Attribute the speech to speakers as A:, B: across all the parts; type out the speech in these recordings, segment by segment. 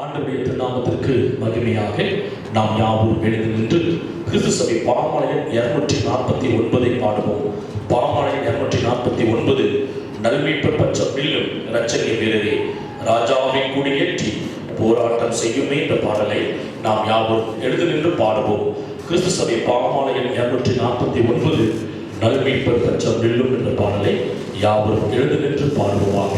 A: ஆண்டவருடைய திருநாமத்திற்கு மகிமையாக நாம் யாவரும் எழுந்து நின்று கிறிஸ்து சபை பாமாலயம் 249 பாடுவோம். பாமாலயம் 249 நல்மீட்பர் பச்சை வில்லும் இரட்சகர் வீரரே ராஜாவை குடியேற்றி போராட்டம் செய்யுமே என்ற பாடலை நாம் யாவரும் எழுந்து நின்று பாடுவோம். கிறிஸ்து சபை பாமாலயம் 249 நல்மீட்பர் பச்சை வில்லும் என்ற பாடலை யாவரும் எழுந்து நின்று பாடுவோமாக.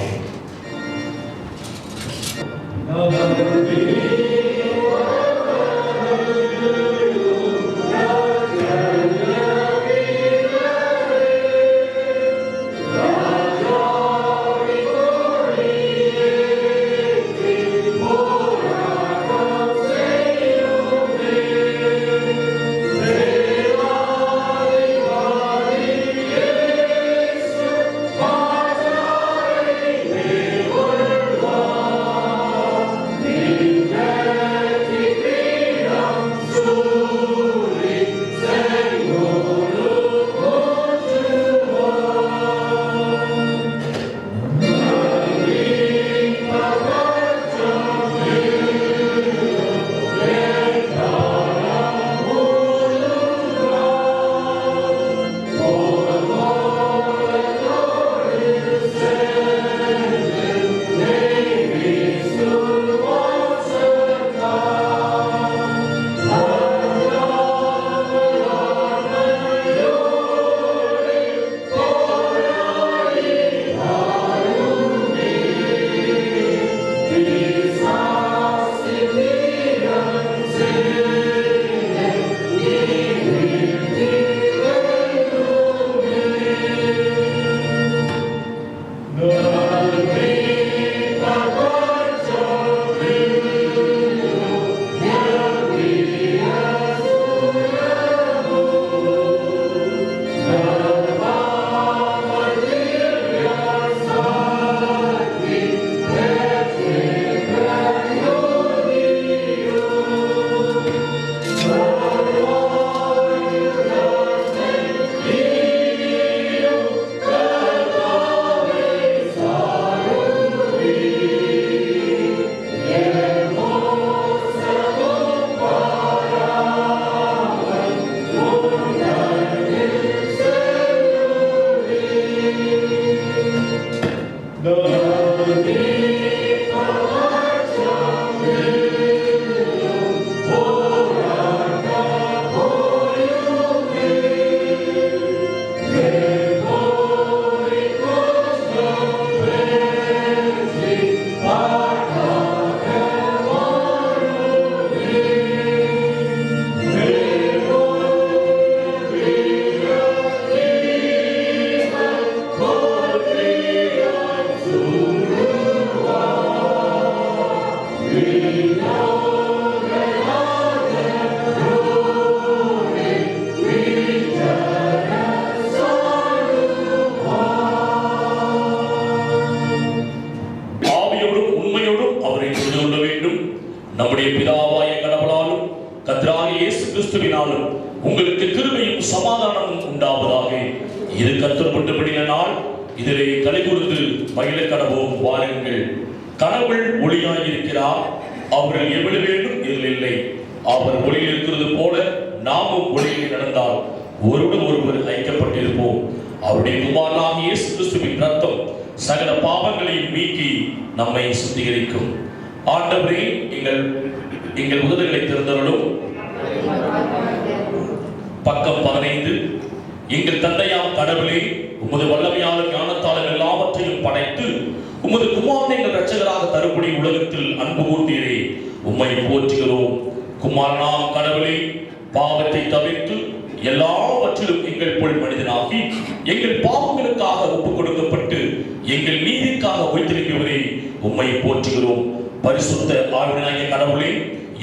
A: நம்முடைய பிதாவாய கடவுளாலும் கர்த்தராகிய இயேசு கிறிஸ்துவினாலும் உங்களுக்கு கிருபையும் சமாதானமும் உண்டாவதாக. இது கர்த்தர் கொண்டுபடின நாள், இதிலே களிகூர்ந்து மகிழ கடவோம் வாருங்கள். கடவுள் ஒளியாயிருக்கிறார், அவர்கள் எவ்வளவு வேண்டும் இதில் இல்லை. அவர் ஒளியில் இருக்கிறது போல நாமும் ஒளியில் நடந்தால் ஒருவருடன் ஒருவர் ஐக்கியப்பட்டிருப்போம். அவருடைய குமாரனாகிய இயேசு கிறிஸ்துவின் ரத்தம் சகல பாவங்களையும் நீக்கி நம்மை சுத்திகரிக்கும். ஆண்டவரே, எங்கள் உதடுகளை திறந்தவர்களும். பக்கம் 15. எங்கள் தந்தையாம் கடவுளே, உமது வல்லமையாலும் ஞானத்தாலும் எல்லாவற்றையும் படைத்து உமது குமாரனை எங்கள் இரட்சகராக தரும்படி உலகத்தில் அன்பு கூர்ந்தீரே, உம்மை போற்றுகிறோம். குமாரனாம் கடவுளே, பாவத்தை தவிர்த்து எல்லாவற்றிலும் எங்கள் போல் மனிதனாகி எங்கள் பாவங்களுக்காக ஒப்புக் கொடுக்கப்பட்டு எங்கள் நீதிக்காக உயிர்த்தெழுந்தவரே, உம்மை போற்றுகிறோம். பரிசுத்த ஆவியாகிய கடவுளே,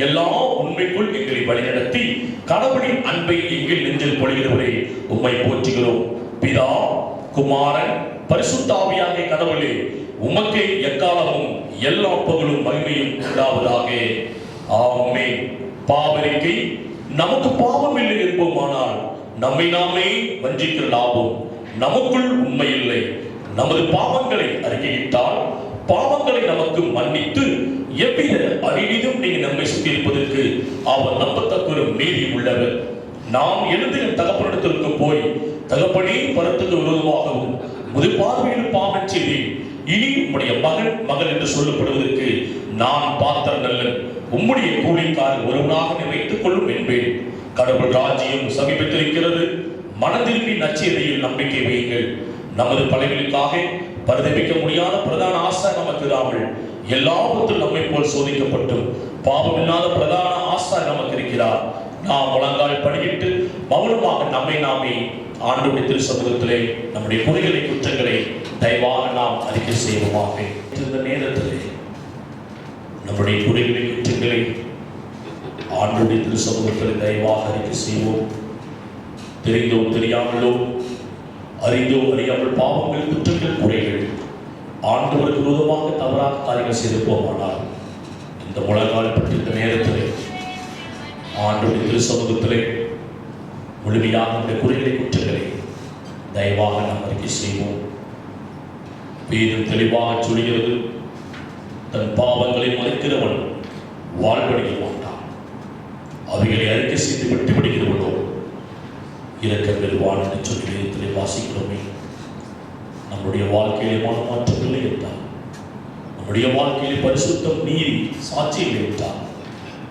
A: எல்லா உண்மைக்குள் எங்களை வழிநடத்தி கடவுளின் அன்பை எங்கள் நெஞ்சில் பொழிகிறவரே, உம்மை போற்றுகிறோம். பிதா, குமாரன், பரிசுத்த ஆவியாகிய கடவுளே, உமக்கே எக்காலமும் எல்லா புகழும் மகிமையும் உண்டாவதாக. ஆமென். பாவரிக்கை. நமக்கு பாவம் இல்லை என்போமானால் நம்மை நாமே வஞ்சிக்கிற லாபம். நமக்குள் உண்மை இல்லை. நமது பாவங்களை அறிக்கையிட்டால் பாவங்களை நமக்கு மன்னித்து எவ்வித அழிவிலும் நீங்க நம்மை சுத்தியிருப்பதற்கு அவர் நம்பத்தக்க நீதி உள்ளவர். நாம் எழுந்து என் தகப்பனிடத்திற்கு போய், தகப்பனே பரத்துக்கு விரோதமாகவும் முதுபார்வையில் பாவம் செய்தேன், இனி உம்முடைய மகன் என்று சொல்லப்படுவதற்கு நான் பாத்திரம் நல்லன், உம்முடைய கூலிக்காரர் ஒருவனாக வைத்துக் கொள்ளும் என்பேன். கடவுள் ராஜ்யம் சமீபத்திருக்கிறது. மனதிரும்பி நற்செய்தியில் நம்பிக்கை வையுங்கள். நமது பலவிகளுக்காக பரிதபிக்க முடியாத பிரதான ஆசை நமக்கு இராமல், எல்லாவற்றும் நம்மை போல் சோதிக்கப்பட்டும் பாவமில்லாத பிரதான ஆசை நமக்கு இருக்கிறார். நாம் முழங்கால் படியிட்டு மௌனமாக நம்மை நாமே ஆண்டவருடைய திரு சமூகத்திலே நம்முடைய குறைகளை குற்றங்களை தயவாக நாம் அறிக்கை செய்வோமாக. இந்த நேரத்திலே நம்முடைய குறைகளை குற்றங்களை ஆண்டவருடைய திரு சமூகத்திலே தயவாக அறிக்கை செய்வோம். தெரிந்தோ தெரியாமலோ, அறிந்தோ அறியாமல் பாவங்கள் குற்றங்கள் குறைகள் ஆண்டவருக்கு விரோதமாக தவறாக காரியங்கள் செய்திருப்போமானால் இந்த முழங்கால் பட்டிருந்த நேரத்திலே ஆண்டவருடைய திரு சமூகத்திலே முழுமையாக நம்முடைய குறைகளை குற்றங்களை தயவாக நாம் அறிக்கை செய்வோம். வேதம் தெளிவாக சொல்கிறது, தன் பாவங்களை மறைக்கிறவன் வாழ்வடைய மாட்டான், அவைகளை அறிக்கை செய்து விட்டு விடுகிறவனோ இரக்கங்கள் வாழ் என்று சொல்லி வேதத்திலே வாசிக்கிறோமே. நம்முடைய வாழ்க்கையிலே மாற்றமில்லை என்றால், நம்முடைய வாழ்க்கையிலே பரிசுத்தம் நீதி சாட்சியில் என்றால்,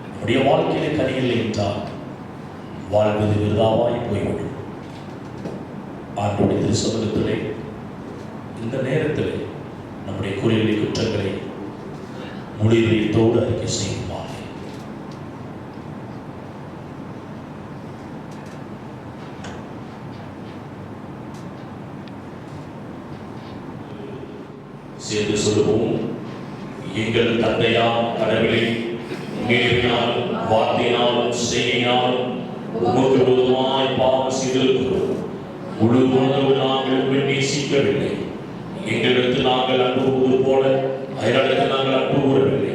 A: நம்முடைய வாழ்க்கையிலே கனியில்லை என்றால் வாழ்வது விருதாவாய் போய்விடும். ஆண்டவருடைய திரு சமூகத்திலே இந்த நேரத்திலே நம்முடைய குறைகளை குற்றங்களை முழுதோடு அறிக்கை செய்யுமாக. சேர்ந்து சொல்லுவோம். எங்கள் தந்தையாம் கடவுளே, நேரினாலும் வார்த்தையினாலும் செய்கையினாலும் உமக்கு விரோதமாய் பாவம் செய்திருக்கிறோம். முழு உணர்வு நாங்கள் நேசிக்கவில்லை. எங்களிடத்தில் நாங்கள் அன்பு கூறுவது போல அயலிடத்தில் நாங்கள் அன்பு கூறவில்லை.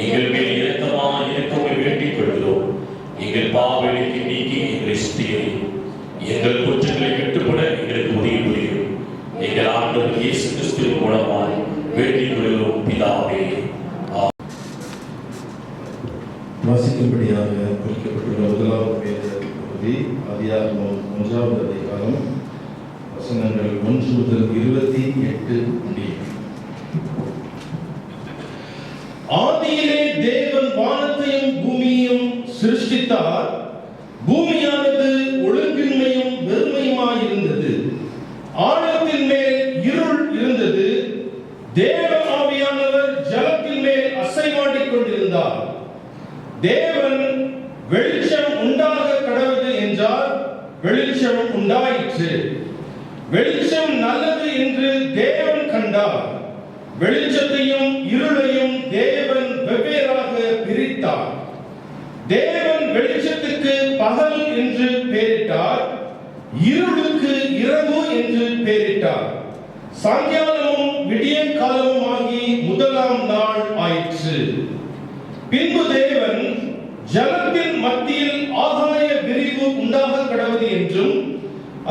A: எங்கள் மேல் இரக்கமாக இருக்கவை வேண்டிக் கொள்கிறோம். எங்கள் பாவங்களுக்கு நீக்கி எங்களை சுத்திகரியும். எங்கள் குற்றங்களை கட்டுப்பட எங்களுக்கு உதவி புரியும். எங்கள் ஆண்டவர் இயேசு கிறிஸ்துவின் மூலமாய் வேண்டிக் கொள்கிறோம் பிதாவே.
B: வாசிக்கும்படியாக குறிக்கப்பட்டுள்ள முதலாவது வேத பகுதி ஆதியாகமம் 1வது அதிகாரம் வசனங்கள் 1 முதல் 28 முடியும். ஆதியிலே தேவன் வானத்தையும் பூமியையும் சிருஷ்டித்தார். பூமியானது ஒழுங்கின்மையும் வெறுமையுமாயிருந்தது. ஆழத்தின் மேல் இருள் இருந்தது. தேவ ஆவியானவர் ஜலத்தின் மேல் அசைவாடிக் கொண்டிருந்தார். தேவன் வெளிச்சம் உண்டாக கடவுது என்றார். வெளிச்சம் உண்டாயிற்று. வெளிச்சம் நல்லது என்று தேவன் கண்டார். வெளிச்சத்தையும் இருளையும் தேவன் வெவ்வேறாக பிரித்தார். தேவன் வெளிச்சத்துக்கு பகல் என்று பெயரிட்டார், இருளுக்கு இரவு என்று பெயரிட்டார். சாயங்காலமும் விடியற் காலமும் ஆகி முதலாம் நாள் ஆயிற்று. பின்பு தேவன் ஜலத்தின் மத்தியில் ஆகாய விரிவு உண்டாக கடவுது என்றும்,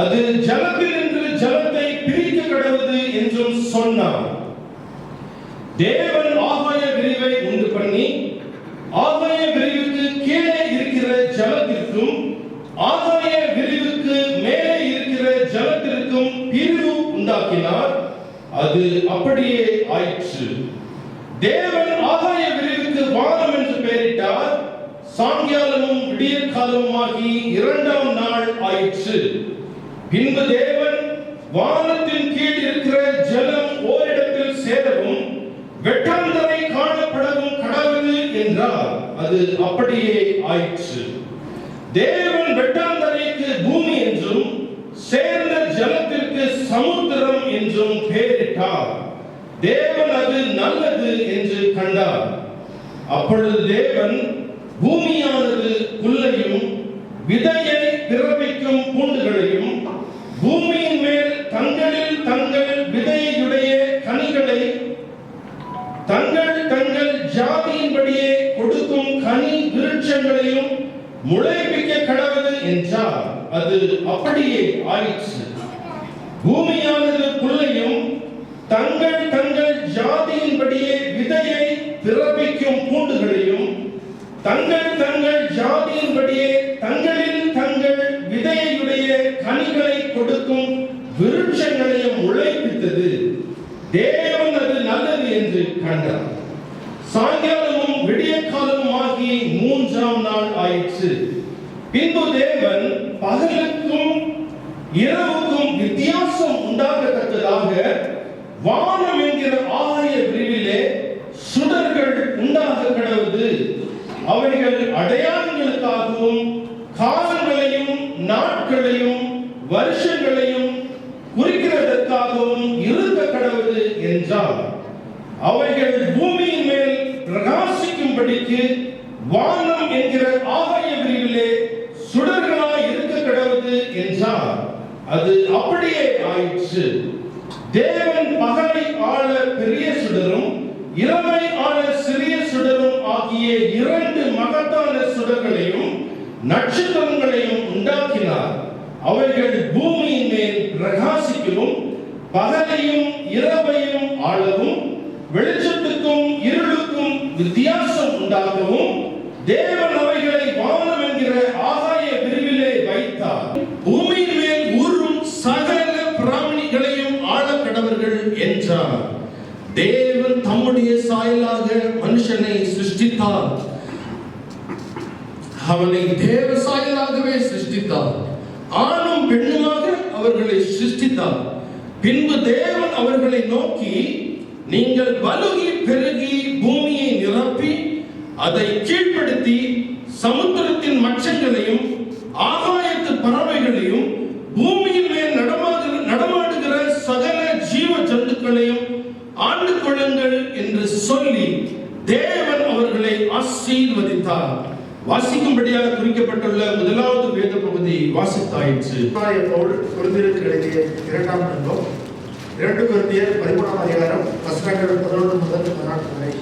B: அது ஜலத்தினின்று ஜலத்தை பிரிக்க கடவுது என்றும் சொன்னார். தேவன் ஆகாய விரிவை உண்டு பண்ணி, ஆகாய விரிவுக்கு கீழே இருக்கிற ஜலத்திற்கும் ஆகாய விரிவுக்கு மேலே இருக்கிற ஜலத்திற்கும் பிரிவு உண்டாக்கினார். அது அப்படியே ஆயிற்று. தேவன் ஆகாய விரிவுக்கு வானம் என்று பெயரிட்டார். சாயங்காலமும் விடியற் காலமுமாகி இரண்டாம் நாள் ஆயிற்று. பின்பு தேவன் வானத்தின் கீழ் இருக்கிற ஜலம் ஓரிடத்தில் சேரவும் வெட்டாந்தரை காணப்படவும் கடவுது என்றார். அது அப்படியே ஆயிற்று. தேவன் வெட்டாந்தரைக்கு பூமி என்றும் சேர்ந்த ஜலத்திற்கு சமுத்திரம் என்றும் பெயரிட்டார். தேவன் அது நல்லது என்று கண்டார். அப்பொழுது தேவன் பூமியானது புல்லையும் விதையை பிறப்பிக்கும் பூண்டுகளையும் பூமியின் மேல் தங்களில் தங்கள் விதையுடைய கனிகளை தங்கள் தங்கள் ஜாதியின்படியே கொடுக்கும் கனி விருட்சங்களையும் முளைப்பிக்க கடவுது என்றார். அது அப்படியே ஆயிற்று. பூமியானது புல்லையும் தங்கள் தங்கள் ஜாதியின்படியே விதையை பிறப்பிக்கும் பூண்டுகளையும் தங்கள் தங்கள் ஜாதியின்படியே தங்களில் தங்கள் விதையுடைய கனிகளை கொடுக்கும் விருட்சங்களையும் உழைப்பித்தது. தேவன் அது நல்லது என்று கண்டார். சாயங்காலமும் விடிய காலமும் ஆகி 3ஆம் நாள் ஆயிற்று. பின்பு தேவன் பகலுக்கும் இரவுக்கும் வித்தியாசம் உண்டாகத்தக்கதாக வானம் என்கிற ஆகாய விரிவிலே சுடர்கள் உண்டாக கடவுது. அவைகள் அடையாளங்களுக்காகவும் காலங்களையும் நாட்களையும் வருஷங்களையும் குறிக்கிறதற்காகவும் இருக்க கடவுது என்றார். அவைகள் பூமியின் மேல் பிரகாசிக்கும்படிக்கு வானம் என்கிற ஆகாய விரிவிலே சுடர்களாய் இருக்க கடவுது என்றார். அது அப்படியே ஆயிற்று. தேவன் பகலை ஆள பெரிய சுடரும் இரவை ஆள சிறிய சுடரும் ஆகிய 2 மகத்தான சுடர்களையும் நட்சத்திரங்களையும் உண்டாக்கினார். அவைகள் பூமியின் மேல் பிரகாசிக்கவும் பகலையும் இரவையும் ஆளவும் வெளிச்சத்துக்கும் இருளுக்கும் வித்தியாசம் உண்டாகவும் தேவன் அவைகளை வானம் என்கிற ஆகாய விரிவிலே வைத்தார். பூமியின் மேல் ஊறும் சகல பிராணிகளையும் ஆள கடவர்கள் என்றார். தேவன் தம்முடைய சாயலாக மனுஷனை சிருஷ்டித்தார். அவனை தேவ சாயலாகவே சிருஷ்டித்தார். ஆணும் பெண்ணுமாக அவர்களை சிருஷ்டித்தார். பின்பு தேவன் அவர்களை நோக்கி, நீங்கள் பலுகி பெருகி பூமியை நிரப்பி அதை கீழ்ப்படுத்தி சமுத்திரத்தின் மச்சங்களையும் ஆகாயத்து பறவைகளையும் பூமியின் மேல் நடமாடுகிற சகல ஜீவ ஜந்துக்களையும் ஆண்டு கொள்ளுங்கள் என்று சொல்லி தேவன் அவர்களை ஆசீர்வதித்தார். வாசிக்கும்படியாக குறிக்கப்பட்டுள்ள முதலாவது வேத பகுதி வாசித்தாயிற்று.
C: பவுல் கொரிந்தியருக்கு எழுதிய 2ஆம் நிருபம் 2 கொரிந்தியர் 13ஆம் அதிகாரம் வசனங்கள் 11 முதல் 14 வரை.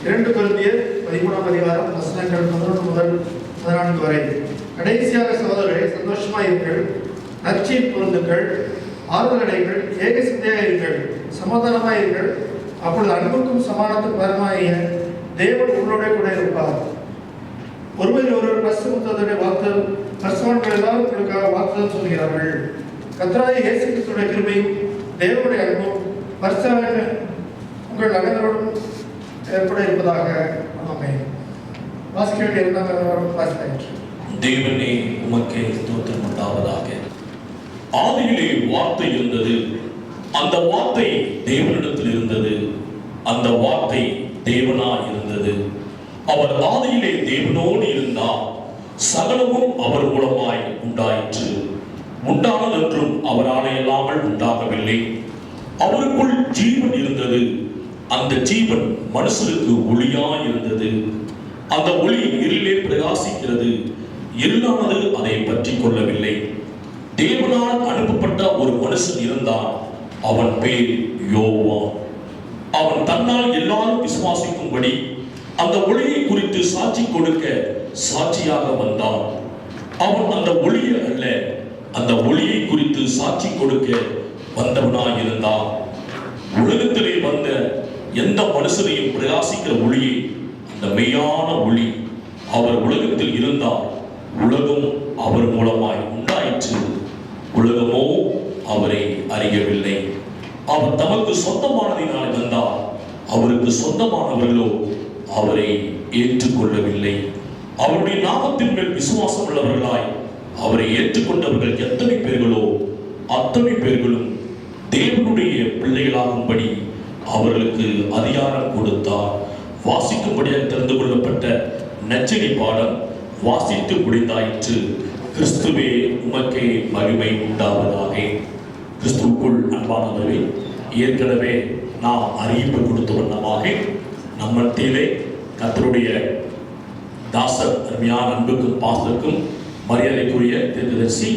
C: 2 கொரிந்தியர் 13ஆம் அதிகாரம் வசனங்கள் 11 முதல் 14 வரை. கடைசியாக சகோதரரே, சந்தோஷமாயிருங்கள், நற்செய்தி பொருந்துங்கள், ஆறுதல் அடைங்கள், ஏக சிந்தையாயிருங்கள், சமாதானமாயிருங்கள். அப்பொழுது அன்புக்கும் சமாதானத்துக்கும் பரமாகிய தேவன் உங்களோட கூட இருப்பார். ஒருவர் ஒருவர் பரிசுத்தத்துடைய வாக்குதல், பரிசுத்தவான்கள் எல்லாரும் உங்களுக்காக வாக்குதல் சொல்கிறார்கள். கர்த்தராகிய இயேசு கிறிஸ்துவின் கிருபையும் தேவனுடைய அன்பும் பரிசுத்தவான்கள் உங்கள் அனைவரோடும் ஏற்பட இருப்பதாக. ஆமென். வாசிக்க வேண்டிய 2ஆம் அதிகாரம் வாசித்தாயிற்று.
A: தேவனே உமக்கே ஸ்தோத்திரம் உண்டாவதாக. ஆதியிலே வார்த்தை இருந்தது, அந்த வார்த்தை தேவனிடத்தில் இருந்தது, அந்த வார்த்தை தேவனாய் இருந்தது. அவர் ஆதியிலே தேவனோடு இருந்தார். சகலமும் அவர் மூலமாய் உண்டாயிற்று. உண்டானதென்றும் அவராலே இல்லாமல் உண்டாகவில்லை. அவருக்குள் ஜீவன் இருந்தது, அந்த ஜீவன் மனுஷருக்கு ஒளியாய் இருந்தது. அந்த ஒளி இருளிலே பிரகாசிக்கிறது, இருளானது அதை பற்றி கொள்ளவில்லை. தேவனால் அனுப்பப்பட்ட ஒரு மனுஷன் இருந்தான், அவன் பேர் யோவான். அவன் தன்னால் எல்லாரும் விசுவாசிக்கும்படி அந்த ஒளியை குறித்து சாட்சி கொடுக்க சாட்சியாக வந்தான். அவன் அந்த ஒளியை அல்ல, அந்த ஒளியை குறித்து சாட்சி கொடுக்க வந்தவனாய் இருந்தான். உலகத்திலே வந்த எந்த மனுஷனையும் பிரகாசிக்கிற ஒளியை, அந்த மெய்யான ஒளி அவர் உலகத்தில் இருந்தார். உலகம் அவர் மூலமாய் உண்டாயிற்று, உலகமோ அவரை அறியவில்லை. அவர் தமக்கு சொந்தமானதினால் வந்தார், அவருக்கு சொந்தமானவர்களோ அவரை ஏற்றுக்கொள்ளவில்லை. அவருடைய நாமத்தின் மேல் விசுவாசம் உள்ளவர்களாய் அவரை ஏற்றுக்கொண்டவர்கள் எத்தனை பேர்களோ அத்தனை பேர்களும் தேவனுடைய பிள்ளைகளாகும்படி அவர்களுக்கு அதிகாரம் கொடுத்தார். வாசிக்கும்படியாக தெரிந்து கொள்ளப்பட்ட நற்செய்தி பாடம் வாசித்து முடிந்தாயிற்று. கிறிஸ்துவே உமக்கே மகிமை உண்டாவதாக. கிறிஸ்துவுக்குள் அன்பானவர்களே, ஏற்கனவே நாம் அறிவிப்பு கொடுத்த வண்ணமாக நம்ம மத்தியிலே கர்த்தருடைய தாசர் அருமையான அன்புக்கும் பாசத்துக்கும் மரியாதைக்குரிய தீர்க்கதரிசி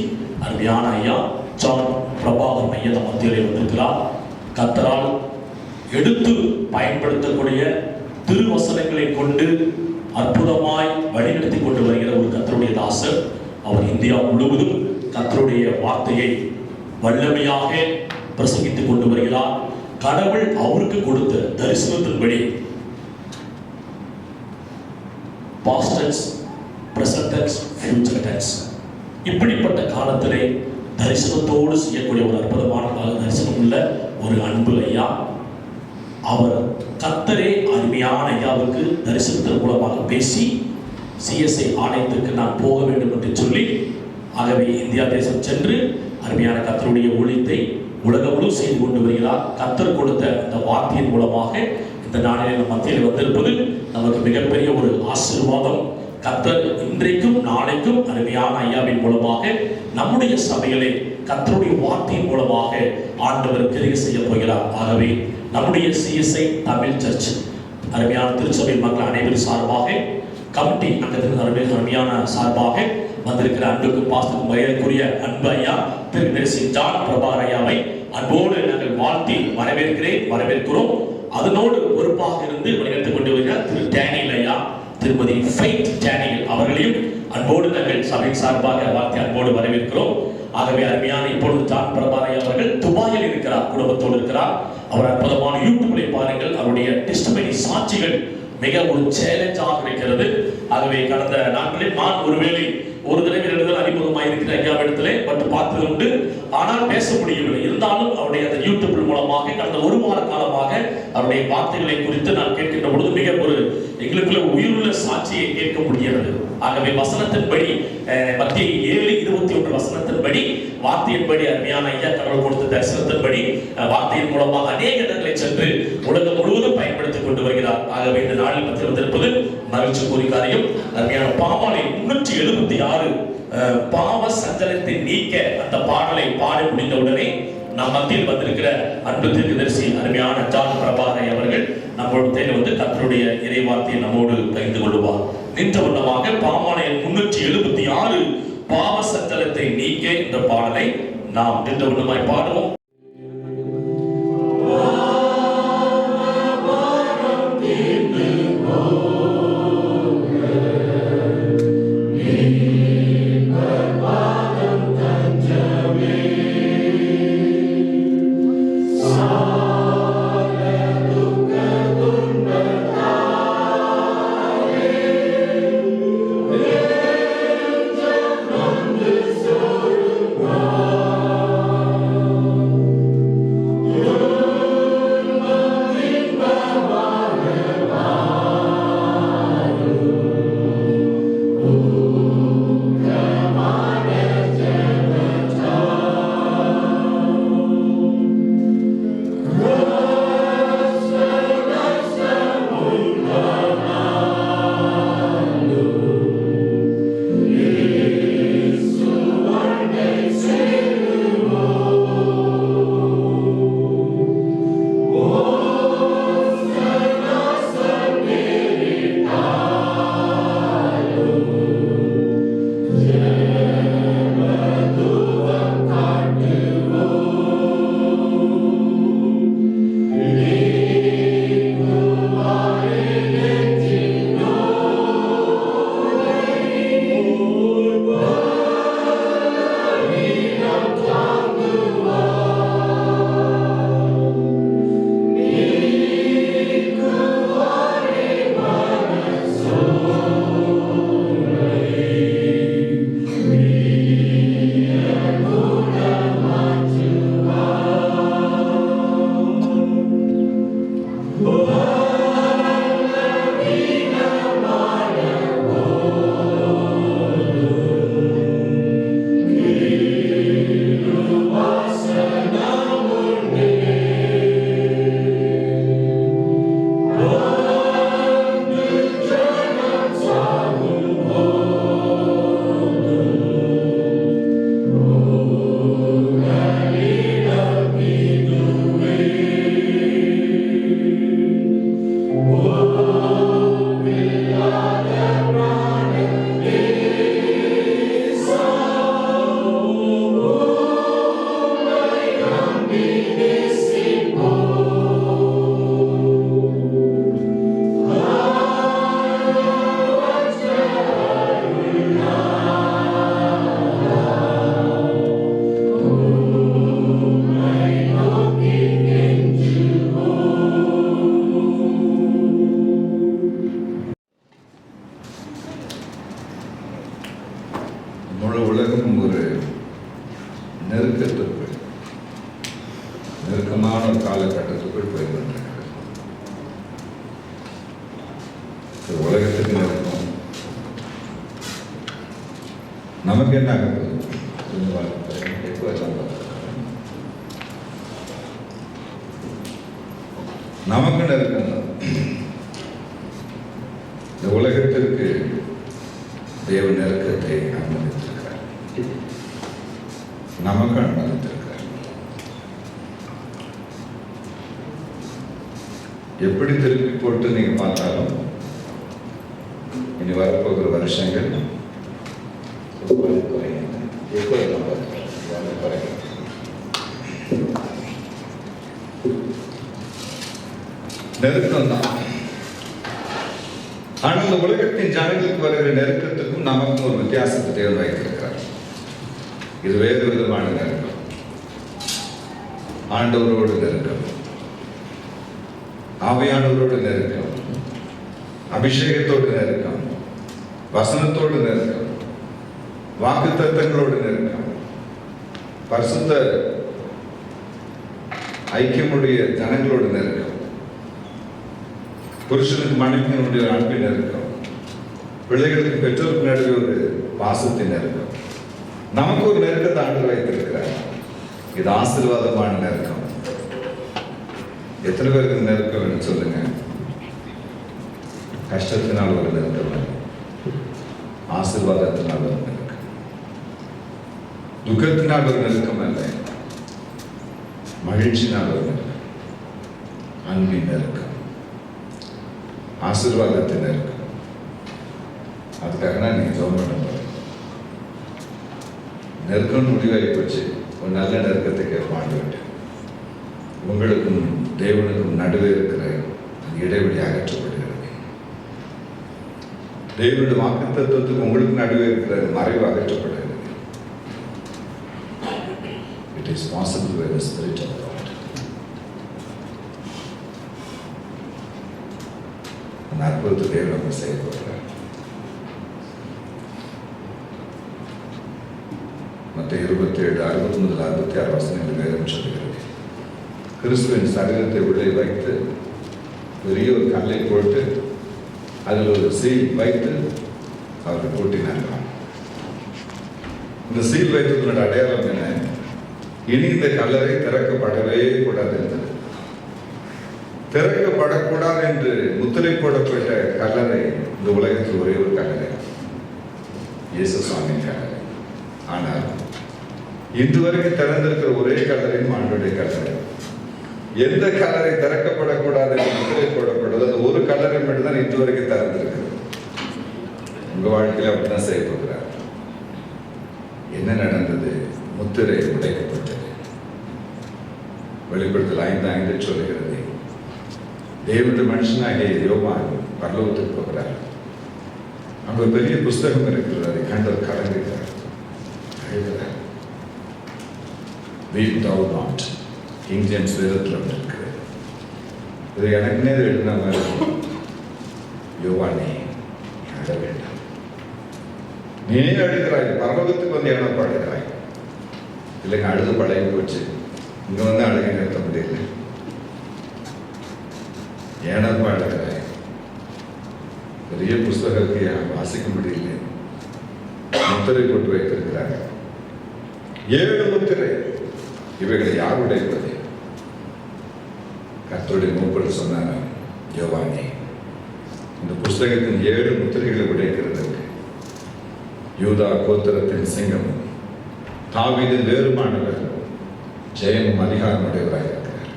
A: அருமையான ஐயா ஜான் பிரபாகர் ஐயா நம் மத்தியிலே வந்திருக்கிறார். கர்த்தரால் எடுத்து பயன்படுத்தக்கூடிய திருவசனங்களை கொண்டு அற்புதமாய் வழிநடத்தி கொண்டு வருகிற ஒரு கர்த்தருடைய தாசர். அவர் இந்தியா முழுவதும் கர்த்தருடைய வார்த்தையை வல்லமையாக பிரசங்கித்துக் கொண்டு வருகிறார். கடவுள் அவருக்கு கொடுத்த தரிசனத்தின்படி past tense, present tense, future tense. இப்படிப்பட்ட காலத்திலே தரிசனத்தோடு செய்யக்கூடிய ஒரு அற்புதமான தரிசனம் உள்ள ஒரு அன்பு ஐயா. அவர் கர்த்தரே அருமையான ஐயாவுக்கு தரிசனத்தின் மூலமாக பேசி சிஎஸ்ஐ ஆணையத்திற்கு நான் போக வேண்டும் என்று சொல்லி, ஆகவே இந்தியா தேசம் சென்று அருமையான கர்த்தருடைய ஊழியத்தை உலகம் முழு செய்து கொண்டு வருகிறார். கர்த்தர் கொடுத்த அந்த வார்த்தையின் மூலமாக இந்த நாளிலே நம் மத்தியில் வந்திருப்பது நமக்கு மிகப்பெரிய ஒரு ஆசீர்வாதம். கர்த்தர் இன்றைக்கும் நாளைக்கும் அருமையான ஐயாவின் மூலமாக நம்முடைய சபையிலே கர்த்தருடைய வார்த்தையின் மூலமாக ஆண்டவர் கிரியை செய்ய போகிறார். ஆகவே நம்முடைய சிஎஸ்ஐ தமிழ் சர்ச் அருமையான திருச்சபை மக்கள் அனைவரும் சார்பாக, கமிட்டி அங்கத்தின் அருமையான சார்பாக வந்திருக்கிற அன்புக்கும் பாசத்துக்கும் மரியாதைக்குரிய அன்பு ஐயா திரு ஜான் பிரபாகர் ஐயாவை அன்போடு நாங்கள் வாழ்த்தி வரவேற்கிறோம். அதனோடு பொறுப்பாக இருந்து வழிநடத்திக் கொண்டு வருகிறார் திரு டேனியல் ஐயா, திருமதி ஃபெய்த் டேனியல் அவர்களையும் அன்போடு நாங்கள் சபை சார்பாக வாழ்த்தி அன்போடு வரவேற்கிறோம். ஆகவே அருமையான இப்பொழுது ஜான் பிரபாகர் அவர்கள் துபாயில் இருக்கிறார், குடும்பத்தோடு இருக்கிறார். அவர் அற்புதமான யூடியூப்ல பாருங்கள், அவருடைய டெஸ்டிமனி சாட்சிகள் மிக ஒரு சேலஞ்சாக இருக்கிறது. ஆகவே கடந்த நாட்களில் நான் ஒருவேளை ஒரு தடவை எழுதல் அறிமுகமாக இருக்கிற ஐயாவிடத்திலே பட்டு பார்த்தது உண்டு, ஆனால் பேச முடியவில்லை. இருந்தாலும் அவருடைய அந்த யூடியூப் மூலமாக கடந்த ஒரு வார காலமாக அவருடைய வார்த்தைகளை குறித்து நான் கேட்கின்ற பொழுது மிக ஒரு எங்களுக்குள்ள உயிருள்ள சாட்சியை கேட்க முடிகிறது. ஆகவே வசனத்தின்படி மத்திய 7:21 வசனத்தின்படி வார்த்தையின்படி அருமையான ஐயா கடவுள் கொடுத்த தரிசனத்தின்படி வார்த்தையின் மூலமாக அநேக இடங்களை சென்று உலகம் முழுவதும் பயன்படுத்திக் கொண்டு வருகிறார். ஆகவே இந்த நாளில் பற்றி வந்திருப்பது மகிழ்ச்சி கூறி காரியம். அருமையான பாமாலை 376 பாவ சஞ்சலத்தை நீக்க அந்த பாடலை பாடி முடிந்த உடனே நம் மத்தியில் வந்திருக்கிற அன்பு தீர்க்கதரிசி அருமையான ஜான் பிரபாகர் அவர்கள் நம்மளுடைய வந்து கர்த்தருடைய இறைவார்த்தையை நம்மோடு பகிர்ந்து கொள்வார். நின்ற வண்ணமாக பாமாலை 376 பாவ சஞ்சலத்தை நீக்க இந்த பாடலை நாம் நின்ற வண்ணமாய் பாடுவோம்.
D: முழு உலகம் ஒரு நெருக்கத்திற்குள், நெருக்கமான ஒரு காலகட்டத்துக்குள் போய் கொண்டிருக்கிறது. உலகத்துக்கு நெருக்கம், நமக்கு என்ன ஆக போகுது? நமக்கு நெருக்கம் தான். இந்த உலகத்திற்கு தேவ நெருக்கத்தை அனுமதித்திருக்கிறார், நமக்கு அனுமதித்திருக்கிறார். எப்படி திருப்பி போட்டு நீங்க பார்த்தாலும் இனி வரப்போகிற வருஷங்கள் நெருக்கம் தான். ஆனால் இந்த உலகத்தின் ஜனங்களுக்கு வருகிற நெருக்கத்துக்கும் நமக்கும் ஒரு வித்தியாசத்தை தேவன் வைத்திருக்கிறார். இது வேறு விதமான நெருக்கம், ஆண்டவரோடு நெருக்கம், ஆவியானவரோடு நெருக்கம், அபிஷேகத்தோடு நெருக்கம், வசனத்தோடு நெருக்கம், வாக்குத்தத்தங்களோடு நெருக்கம், பரிசுத்த ஐக்கியமுடைய ஜனங்களோடு நெருக்கம், புருஷனுக்கு மனைவியினுடைய அன்பின் நெருக்கம், பிள்ளைகளுக்கு பெற்றோருக்கு நடுவே ஒரு பாசத்தின் நெருக்கம். நமக்கு ஒரு நெருக்கத்தை ஆண்டு வைத்திருக்கிறார். இது ஆசீர்வாதமான நெருக்கம். எத்தனை பேருக்கு நெருக்கம் வேணும் சொல்லுங்க? கஷ்டத்தினால் ஒரு நெருக்கம், ஆசீர்வாதத்தினால் ஒரு நெருக்கம், துக்கத்தினால் ஒரு நெருக்கம் அல்ல, மகிழ்ச்சினால் ஒரு நெருக்கம், அன்பின் நெருக்கம், ஆசீர்வாதத்தின் நெருக்கம். அதுக்காக நான் நீங்க ஜெபம் பண்ண போறேன். நெருக்கம் முடிவாகி போச்சு. ஒரு நல்ல நெருக்கத்தை கேட்பாண்டு உங்களுக்கும் தேவனுக்கும் நடுவே இருக்கிற இடைவெளி அகற்றப்படுகிறது. தேவனுடைய வாக்குத்தத்தத்துக்கு உங்களுக்கு நடுவே இருக்கிற மறைவு அகற்றப்படுகிறது. It is possible by the Spirit of God. அந்த அற்புதத்தை தேவன் நம்ம செய்ய போகிறார். மற்ற 27, 60 முதல் 66 வசனங்கள் வேதம் சொல்கிறது. கிறிஸ்துவின் சரீரத்தை உள்ளே வைத்து பெரிய ஒரு கல்லை போட்டு அதில் ஒரு சீல் வைத்து அவர்கள் பூட்டினார்கள். இந்த சீல் வைத்ததோட அடையாளம் என்ன? இனி இந்த கல்லறை திறக்கப்படவே கூடாது என்பது. திறக்கப்படக்கூடாது என்று முத்திரை போடப்பட்ட கல்லறை இந்த உலகத்தில் ஒரே ஒரு கல்லறை, இயேசு சுவாமி கல்லறை. ஆனால் இன்று வரைக்கும் திறந்திருக்கிற ஒரே கல்லறை ஆண்டவருடைய கல்லறை. எந்த கல்லறை திறக்கப்படக்கூடாது என்று முத்திரை போடப்படுவது அந்த ஒரு கல்லறை மட்டும்தான் இன்று வரைக்கும் திறந்திருக்கிறது. உங்க வாழ்க்கையில அப்படிதான் செய்ய போகிறார். என்ன நடந்தது? முத்திரை உடைக்கப்பட்டது. வெளிப்படுத்தல் 5:5 சொல்லுகிறது, தேவனுடைய மனுஷனாகிய யோவான் பரலோகத்துக்கு போகிறார். அங்க ஒரு பெரிய புஸ்தகம் இருக்கிறது. அதை கண்டவர் கலங்குகிறார், எழுதுகிறார். Weep thou not. King James வேதத்தில் இருக்கு. இது எனக்குன்னே எழுதின மாதிரி, யோவானே அழ வேண்டாம், நீ அழுகிறாய், பரலோகத்துக்கு வந்து என்ன பாடுகிறாய்? இல்லைங்க, அழுது பழகி போச்சு, இங்க வந்து அழுகை நிறுத்த முடியல, ஏனப்பா அழுகிறாய்? பெரிய புஸ்தகத்தை வாசிக்க முடியல, முத்திரை போட்டு வைத்திருக்கிறாங்க. 7 முத்திரை. இவைகளை யார் உடைப்பது? கர்த்தருடைய மூப்பர் சொன்னார், யோவானே இந்த புஸ்தகத்தின் 7 முத்திரைகளை உடைக்கிறதுக்கு யூதா கோத்திரத்தின் சிங்கம், தாவீதின் வேறுமானவர், ஜெயமும் அதிகாரம் உடையவராக இருக்கிறார்.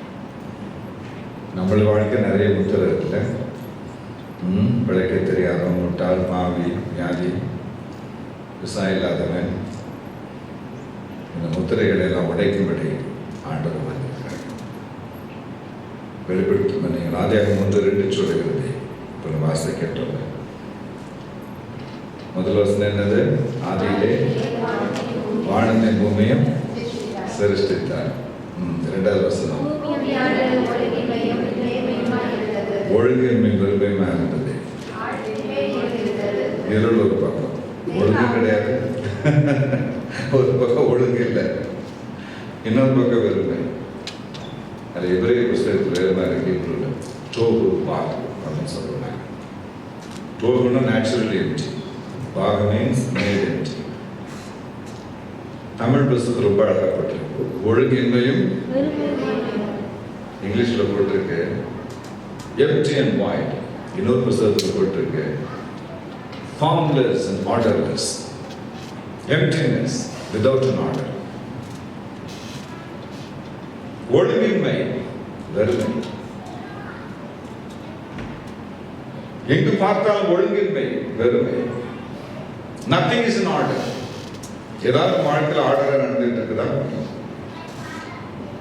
D: நம்மள வாழ்க்கை நிறைய முத்திரை இருக்குல்ல. பிழைக்க தெரியாதவன், முட்டாள், பாவி, வியாதி, விவசாயம் இல்லாதவன், இந்த முத்திரைகளை எல்லாம் உடைக்கும்படி ஆண்டவர் வந்திருக்கிறார். வெளிப்படுத்தும் நீங்கள் ஆதியாகமம் 1:2 சொல்லுகிறது. இப்போ நம்ம வாசை கேட்டோம். முதல் வசனம் என்னது? ஆதியிலே வானத்தையும் பூமியும் சிருஷ்டித்தார். 2வது வசனம் ஒழுங்கின்மை வெறுமையுமா இருந்தது, இருள் ஒரு பக்கம். ஒழுங்கு கிடையாது. ஒரு பக்கம் ஒழுங்கு இல்லை, இன்னொரு பக்கம் வெறுமை. அது எபிரேய புஸ்தகத்தில் வேறு மாதிரி இருக்கு. டோகு பாக் அப்படின்னு சொல்லுவாங்க. டோகுன்னா நேச்சுரலி எம்டி, பாக் மீன்ஸ் மேட் எம்டி. தமிழ் புஸ்தகத்தில் ரொம்ப அழகாக போட்டிருக்கு. ஒழுங்கின்மையும் இங்கிலீஷில் போட்டிருக்கு எம்டி அண்ட் வாய்ட். இன்னொரு புஸ்தகத்தில் போட்டிருக்கு formless and orderless, emptiness without an order. ஒழுங்கின்மை, வெறுமை. எங்கு பார்த்தாலும் ஒழுங்கின்மை, வெறுமை. nothing is in order. ஏதாவது வாழ்க்கையில் ஆர்டரா நடந்துட்டு இருக்குதா?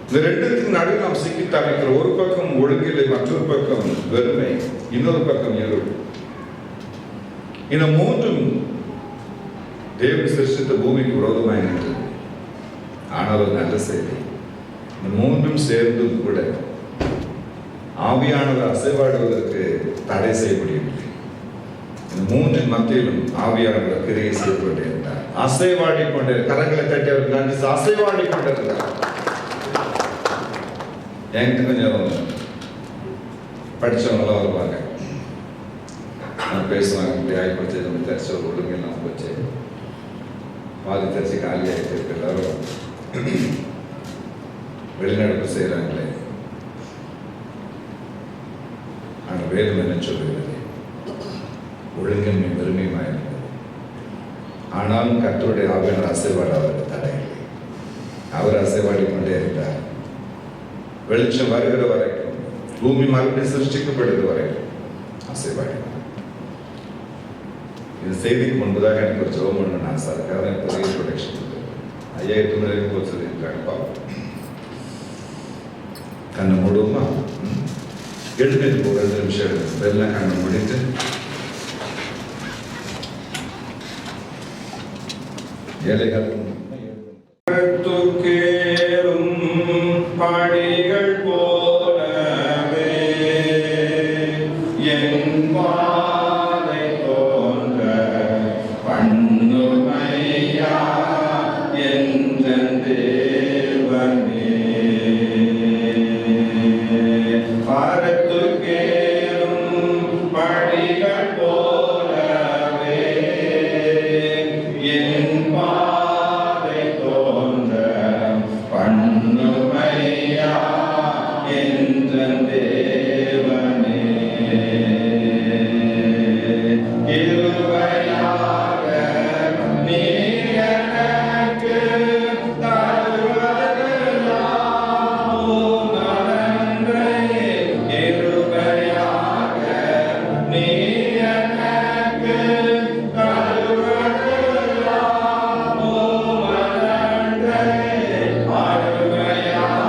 D: இந்த ரெண்டுத்துக்கு நடுவில் நாம் சிக்கி தவிக்கிற, ஒரு பக்கம் ஒழுங்கில்லை, மற்றொரு பக்கம் வெறுமை, இன்னொரு பக்கம் இருள். இந்த மூன்றும் தேவன் சிருஷ்டித்த பூமிக்கு விரோதமாக நின்றது. ஆனால் ஒரு நல்ல செய்தி, இந்த மூன்றும் சேர்ந்தும் கூட ஆவியானவர் அசைவாடுவதற்கு தடை செய்ய முடியவில்லை. இந்த மூன்றின் மத்தியிலும் ஆவியானவர் கிரியை செய்து கொண்டிருந்தார். அசைவாடி கொண்டே, கரங்களை தட்டி அவருக்கு நன்றி, அசைவாடி கொண்டிருந்தார். என்கிட்ட கொஞ்சம் படித்தவங்களாம் வருவாங்க, பேசுவாங்க. இப்படி ஆகிப்போச்சு, நம்ம தரிசி ஒரு ஒழுங்கெல்லாம் போச்சு, பாதி தரிசி காலி ஆகிட்டு எல்லாரும் வெளிநடப்பு செய்கிறாங்களே. ஆனால் வேதம் என்ன சொல்லுகிறது? ஒழுங்கின்மை வெறுமையுமாக இருந்தது. ஆனாலும் கர்த்தருடைய ஆவியானவர் ஆசீர்வாதம் அவருக்கு தடையில்லை. அவர் அசைவாடி கொண்டே இருந்தார். வெளிச்சம் வருகிற வரைக்கும், பூமி மறுபடியும் சிருஷ்டிக்கப்படுகிற வரைக்கும் அசைவாடி. இந்த செய்திக்கு முன்பதாக எனக்கு ஒரு ஜெபம் பண்ணணும்னு ஆசை. அதுக்காக எனக்கு பெரிய ப்ரொடெக்ஷன் ஐயா 8 மணி வரைக்கும் போக சொல்லியிருக்காங்க. பாப்போம், கண்ணை மூடுவோமா? எழுதிட்டு போ, 2 நிமிஷம் எடுத்து வெள்ளம் கண்ணை முடித்து ஏழைகள் படிகள் போலவே என் பாதை தோன்ற பண்ணுமையா என்ற தேவனே. பரத்துக்கேறும் படிகள் போலவே என் பாதை தோன்ற பண்ணுமையா என்ற தேவனே. இருவையாக நீ எனக்கு தருவதெல்லாம் நன்றே. இருவையாக நீ எனக்கு தருவதெல்லாம் நன்றே. அருமையான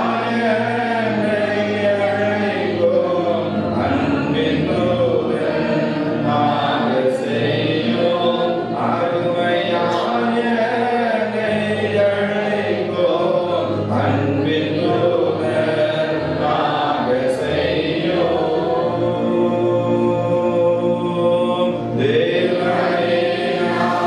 D: அழைக்கும் அன்பின் தூதன் ஆக செய்யும். அருமையான அழைக்கும் அன்பின் தூதன் ஆக செய்யும். தேவனே நான்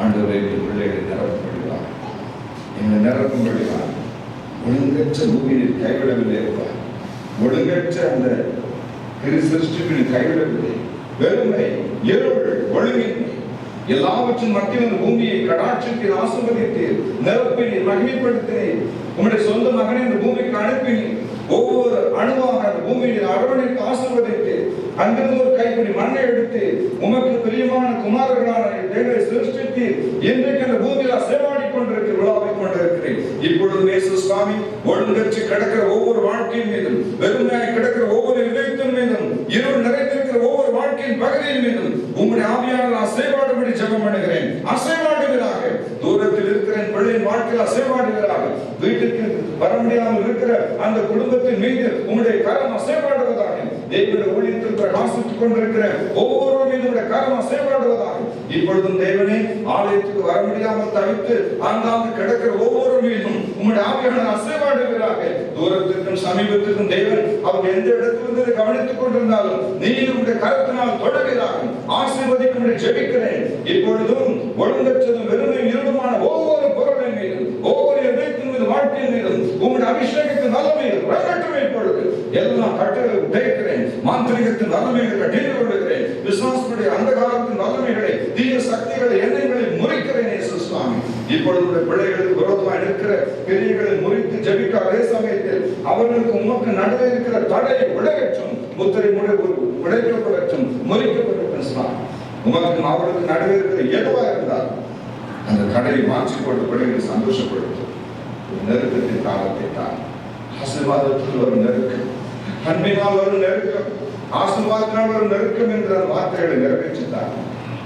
D: ஆண்டவரை பிள்ளைகளை நிரப்புகிறார், எங்களை நிரப்புகிறார். ஒழுங்கற்ற பூமியை கைவிடவில்லை. ஒழுங்கற்ற அந்த சிருஷ்டிப்பினை கைவிடவில்லை. வெறுமை, இருள், ஒழுங்கின்மை எல்லாவற்றின் மத்தியில் இந்த பூமியை கடாட்சித்து ஆசீர்வதித்து நிரப்பினீர், மகிமைப்படுத்தினீர். உம்முடைய சொந்த மகனை இந்த பூமிக்கு அனுப்பினீர். ஒவ்வொரு அணுவாக அந்த பூமியை அரவணைத்து ஆசீர்வதித்து அங்கிருந்து ஒரு கைப்பிடி மண்ணை எடுத்து உமக்கு பிரியமான குமாரர்களான தேவனை சிருஷ்டித்து இன்றைக்கு அந்த பூமியில் அசைவாடி கொண்டிருக்கிற விழாவை கொண்டிருக்கிறேன். இப்பொழுது இயேசு சுவாமி ஒழுங்கற்று கிடக்கிற ஒவ்வொரு வாழ்க்கையின் மீதும், வெறுமையாய் கிடக்கிற ஒவ்வொரு இதயத்தின் மீதும், இருள் நிறைந்திருக்கிற ஒவ்வொரு வாழ்க்கை வாழ்க்கையின் பகுதியின் மீதும் உங்களுடைய ஆவியானவர் அசைவாடும்படி ஜெபம் பண்ணுகிறேன். அசைவாடுவீராக. தூரத்தில் இருக்கிற என் பிள்ளையின் வாழ்க்கையில் அசைவாடுவீராக. வீட்டுக்கு வர முடியாமல் இருக்கிற அந்த குடும்பத்தின் மீது உங்களுடைய கரம் அசைவாடுவதாக. தேவனுடைய ஊழியத்தில் பிரகாசித்துக் கொண்டிருக்கிற ஒவ்வொரு மீது கரம் அசைவாடுவதாக. இப்பொழுதும் தேவனே, ஆலயத்துக்கு வர முடியாமல் தவித்து ஆங்காங்கு கிடக்கிற ஒவ்வொரு மீதும் உங்களுடைய ஆவியானவர் அசைவாடுவீராக. தூரத்திற்கும் சமீபத்திற்கும் தேவன் அவர் எந்த இடத்திலிருந்து கவனித்துக் கொண்டிருந்தாலும் நீர் உங்களுடைய கரத்தினால் தொடர்கிறாக. ஆசீர்வதிக்கும் ஜெபிக்கிறேன். இப்பொழுதும் ஒழுங்கற்றதும் வெறுமை இருளுமான ஒவ்வொரு பொருளின் மீதும், ஒவ்வொரு இதயத்தின் மீது, வாழ்க்கையின் மீதும் உங்களுடைய அபிஷேகத்தின் வல்லமையில் வரட்டும். இப்பொழுது எல்லாம் கட்டளை உடைக்கிறேன். மாந்திரிகத்தின் வல்லமைகளை கட்டிந்து கொள்கிறேன். விசுவாசத்துடைய அந்தகாரத்தின் வல்லமைகளை, தீய சக்திகளை, எண்ணங்களை முறிக்கிறேன். இயேசு சுவாமி, இப்பொழுது பிள்ளைகளுக்கு விரோதமாக இருக்கிற கிரியைகளை முறித்து ஜெபிக்க அதே சமயத்தில் அவர்களுக்கு உமக்கு நடுவே இருக்கிற தடையை விலகற்றும். முத்திரை உடைக்கப்படட்டும், முறிக்கப்படட்டும் சுவாமி. உமக்கு அவர்களுக்கு நடுவே இருக்கிற எதுவா இருந்தால் அந்த தடையை மாற்றிக்கொண்டு பிள்ளைகளை சந்தோஷப்படுத்தும். நெருக்கத்தின் காலத்தை தான். ஆசீர்வாதத்தில் ஒரு நெருக்கம், அன்பினால் ஒரு நெருக்கம், ஆசீர்வாதத்தினால் ஒரு நெருக்கம் என்ற வார்த்தைகளை நிறைவேற்றித்தார்.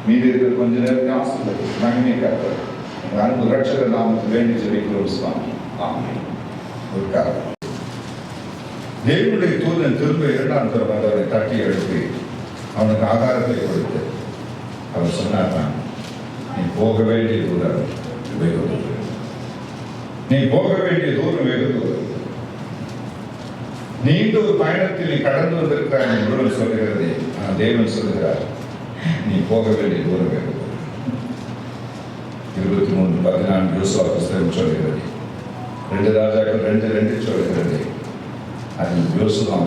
D: மீது இருக்கிற கொஞ்ச நேரத்தை ஆசீர்வதி மகிமை கர்த்தர் அன்பு ரட்சகர் நாமத்தில் வேண்டி ஜெபிக்கிறோம் சுவாமி. ஆமென். ஒரு காரணம், தேவனுடைய தூதன் திரும்ப இரண்டாம் தரம் அவரை தட்டி எழுப்பி அவனுக்கு ஆகாரத்தை கொடுத்து அவர் சொன்னார், நீ போக வேண்டிய தூரம் வெகு தூரம், நீ போக வேண்டிய தூரம் வெகு தூரம், நீண்ட ஒரு பயணத்தில் நீ கடந்து வந்திருக்கிறார் என்று சொல்லுகிறது. தேவன் சொல்லுகிறார், நீ போக வேண்டிய தூரம் வெகு தூரம். 23:14 யோசுவா புஸ்தகம் சொல்லுகிறது. 2 ராஜாக்கள் 2:2 சொல்லுகிறது. அதில் யோசுவா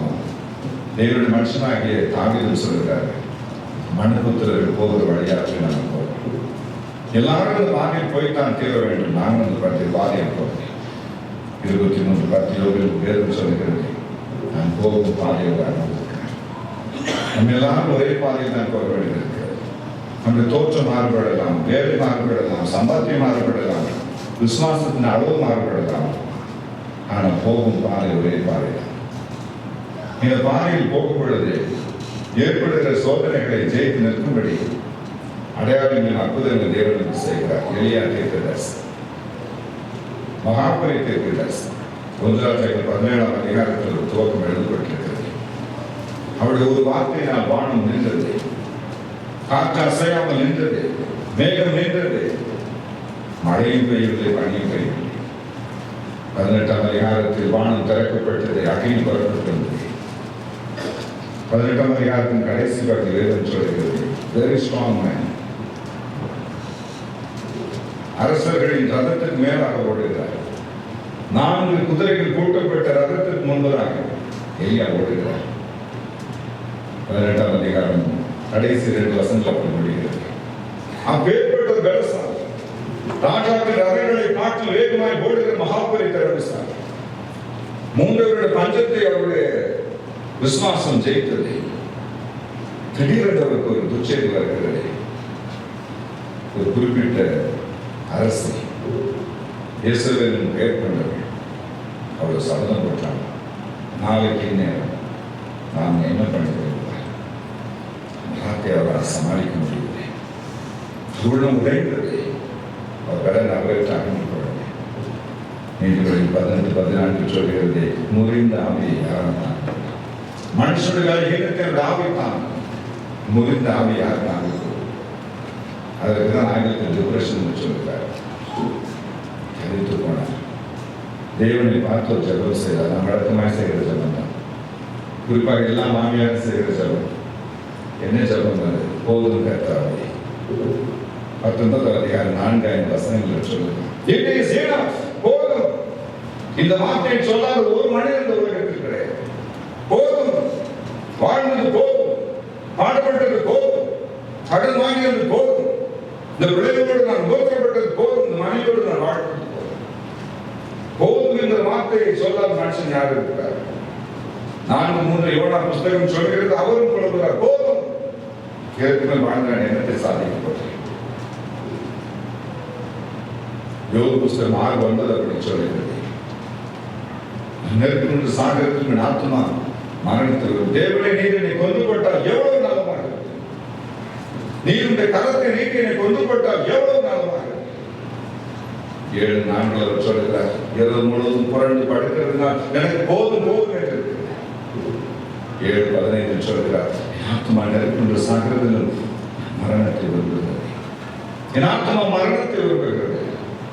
D: தேவனுடைய மனுஷனாகிய தாவீது சொல்லுகிறார், மனுபுத்திரர்கள் போகிற வழியாற்றி நான் போகிறேன். எல்லாரும் அந்த பாதையில் போய்த்தான் தீர வேண்டும். நாங்கள் அந்த பாதையில் போகிறேன். 23:10 வேதம் சொல்லுகிறது, நான் போகும் பாதையில் தான் இருக்கிறேன். நம்ம எல்லாரும் ஒரே பாதையில் தான் போக வேண்டியிருக்கிறது. நம்முடைய தோற்றம் மாறுபடலாம், வேலை மாறுபடலாம், சம்பாத்தியம் மாறுபடலாம், விசுவாசத்தின் அளவு மாறுபடலாம். ஆனால் போகும் பாதை ஒரே பாதை தான். இந்த பாதையில் போகும் பொழுது ஏற்படுகிற சோதனைகளை ஜெயித்து நிற்கும்படி அடையாளங்கள் அற்புதங்கள் தேவனுக்கு செய்கிறார். எலியா தீர்க்கதரிசி, மகாபலி தீர்க்கதரிசி 1 அதிகாரத்தில் துவக்கம் எழுதப்பட்டிருக்கிறது. அவருடைய ஒரு வார்த்தையினால் வானம் நின்றது, காற்று அசையாமல் நின்றது, மேகம் நின்றது, மழையும் பெய்யவில்லை, பனியும் பெய்யவில்லை. 18 அதிகாரத்தில் வானம் திறக்கப்பட்டது, அகில் புறப்பட்டிருந்தது. 18 அதிகாரத்தின் கடைசி பகுதி வேதம் சொல்கிறது, very strong man, அரசர்களின் ரதத்துக்கு மேலாக ஓடுகிறார். 4 குதிரைகள் பூட்டப்பட்ட ரதத்துக்கு முன்பதாக எலியா ஓடுகிறார். 18 அதிகாரம் கடைசி 2 வசனங்கள் முடிகிறது. அப்பேற்பட்ட ஒரு பலசாலி, ராஜாக்கள் ரதங்களை காட்டில் வேகமாய் ஓடுகிற மகாபலி திறமைசாலி. 3 வருட பஞ்சத்தை அவருடைய விசுவாசம் ஜெயித்தது. திடீரென்று அவருக்கு ஒரு துச்செய்தி வருகிறது. ஒரு குறிப்பிட்ட அரசு இயேசுவின் பெயர் கொண்டவர் அவர் சபதம் போட்டாங்க, நாளைக்கு நேரம் நாம் என்ன பண்ணுகிறோம். வார்த்தை அவரால் சமாளிக்க முடியவில்லை. உள்ளம் உடைந்தது. அவர் கடன் அவர்கிட்ட அகன்று போடவில்லை. நீதிபதி 18-14 சொல்கிறது, முறிந்த ஆவியை யாரும் மனுஷனுடைய ஈனத்தின் ஆவித்தான் முறிந்த ஆவி யார் தான். அதற்கு தான் ஆங்கிலத்தில் டிப்ரெஷன் சொல்லுகிறார். எதிர்த்து போனார். தேவனை பார்த்து ஒரு ஜபம் செய்தார். நாம் வழக்கமாக செய்கிற ஜபம் தான். குறிப்பாக எல்லா மாமியாரும் செய்கிற ஜபம். என்ன ஜபம் அது? போதும் கர்த்தாவே. 19 அதிகாரம் 4-5 வசனங்கள் சொல்லுங்கள். போதும். இந்த வார்த்தையை சொல்லாத ஒரு மனிதன் இந்த உலகத்தில் கிடையாது. போதும், வாழ்ந்தது போதும், பாடுபட்டது போதும், கடன் வாங்கியது போதும், இந்த பிள்ளைகளோடு நான் நோக்கப்பட்டது போதும், இந்த மனைவியோடு நான் வாழ்ந்தது போதும் என்ற வார்த்தையை சொல்லாத மனுஷன் யார் இருக்கிறார்? 4:3 யோனா புஸ்தகம் சொல்கிறது, அவரும் சொல்கிறார், போதும், ஏற்கனவே வாழ்ந்த எண்ணத்தை சாதிக்கப்பட்டது. யோபு புஸ்தகம் 6:9 அப்படி சொல்கிறது, நெருப்பு சாகரத்துக்கு ஆத்மா மரணத்தில் தேவனை நீர் என்னை கொண்டு போட்டால் எவ்வளவு நலமாக இருக்கும். நீ உன்னுடைய கரத்தை நீட்டி என்னை கொண்டு போட்டால் எவ்வளவு நலமாக. 7 நாட்கள் அவர் சொல்லுகிறார், இரவு முழுவதும் புரண்டு படுக்கிறதுனால் எனக்கு போதும் போதும் என்று 7:15 சொல்கிறார், என் ஆத்மா நெருப்புண்டு சாகிறதிலும் மரணத்தை விரும்புகிறது. என் ஆத்மா மரணத்தை விரும்புகிறது.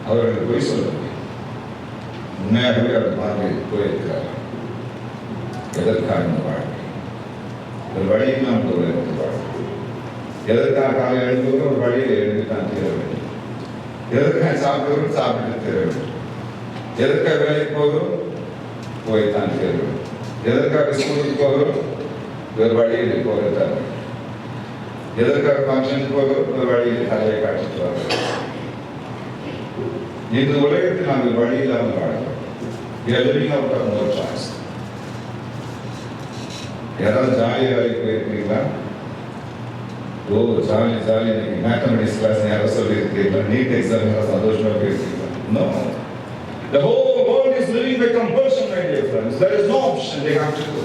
D: அவர்கள் போய் சொல்லுங்கள். உண்மையாகவே அவர் வாழ்க்கை போயிருக்கிறார். எதற்காக இந்த வாழ்க்கை? ஒரு வழியில் நாம் ஒரு வாழ்க்கை. எதற்காக காலை எழுந்துகிறோம்? ஒரு வழியில் எழுந்துதான் தீர வேண்டும். எதற்காக சாப்பிடுகிறோம்? சாப்பிட்டு தீர வேண்டும். எதற்காக வேலைக்கு போகிறோம்? போய்தான் தீர வேண்டும். எதற்காக ஸ்கூலுக்கு போகிறோம்? ஒரு வழியில் போகத்தான் வேண்டும். எதற்காக ஃபங்க்ஷனுக்கு போகிறோம்? ஒரு வழியில் தலையை காட்டிட்டு வர. இந்த உலகத்தில் நாங்கள் வழி இல்லாமல் வாழ்கிறோம். யாராவது ஜாலியாக வேலைக்கு போயிருக்கீங்களா? ஓ ஜாலி ஜாலி. இன்னைக்கு மேத்தமெட்டிக்ஸ் கிளாஸ் யாரோ சொல்லியிருக்கீங்களா? நீட் எக்ஸாம் யாரோ சந்தோஷமா போயிருக்கீங்களா? No. The whole world is living by compulsion, my dear friends. There is no option. They have to go.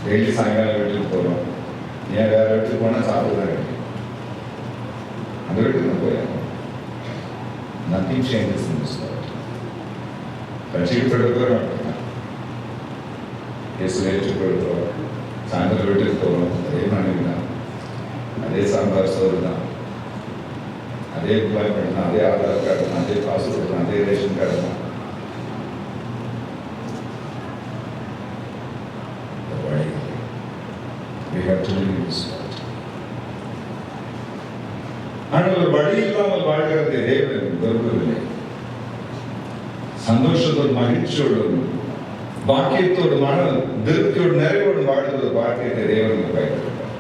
D: Daily சாயங்காலம் வீட்டுக்கு போகிறோம். ஏன் வேற வீட்டுக்கு போனால் சாப்பிடுதான் அந்த வீட்டுக்கு நான் போய் nothing changes in this world. ரட்சிக்கப்படுகிறோம், இயேசுவை ஏற்றுக்கொள்கிறோம், சாயந்தரம் வீட்டுக்கு போகிறோம், அதே மனைவி தான், அதே சாம்பார் சோறு தான், அதே எம்ப்ளாய்மெண்ட் தான், அதே ஆதார் கார்டு தான், அதே பாஸ்போர்ட் தான், அதே ரேஷன் கார்டு தான். We have to live in this world. ஆனால் ஒரு வழி இல்லாமல் வாழ்கிறதை தேவன் விரும்பவில்லை. சந்தோஷத்தோடு மகிழ்ச்சியோடும் பாக்கியத்தோடு மன திருப்தியோடு நிறைவோடு வாழ்கிற ஒரு பாக்கியத்தை தேவனுக்கு பயன்படுத்தார்.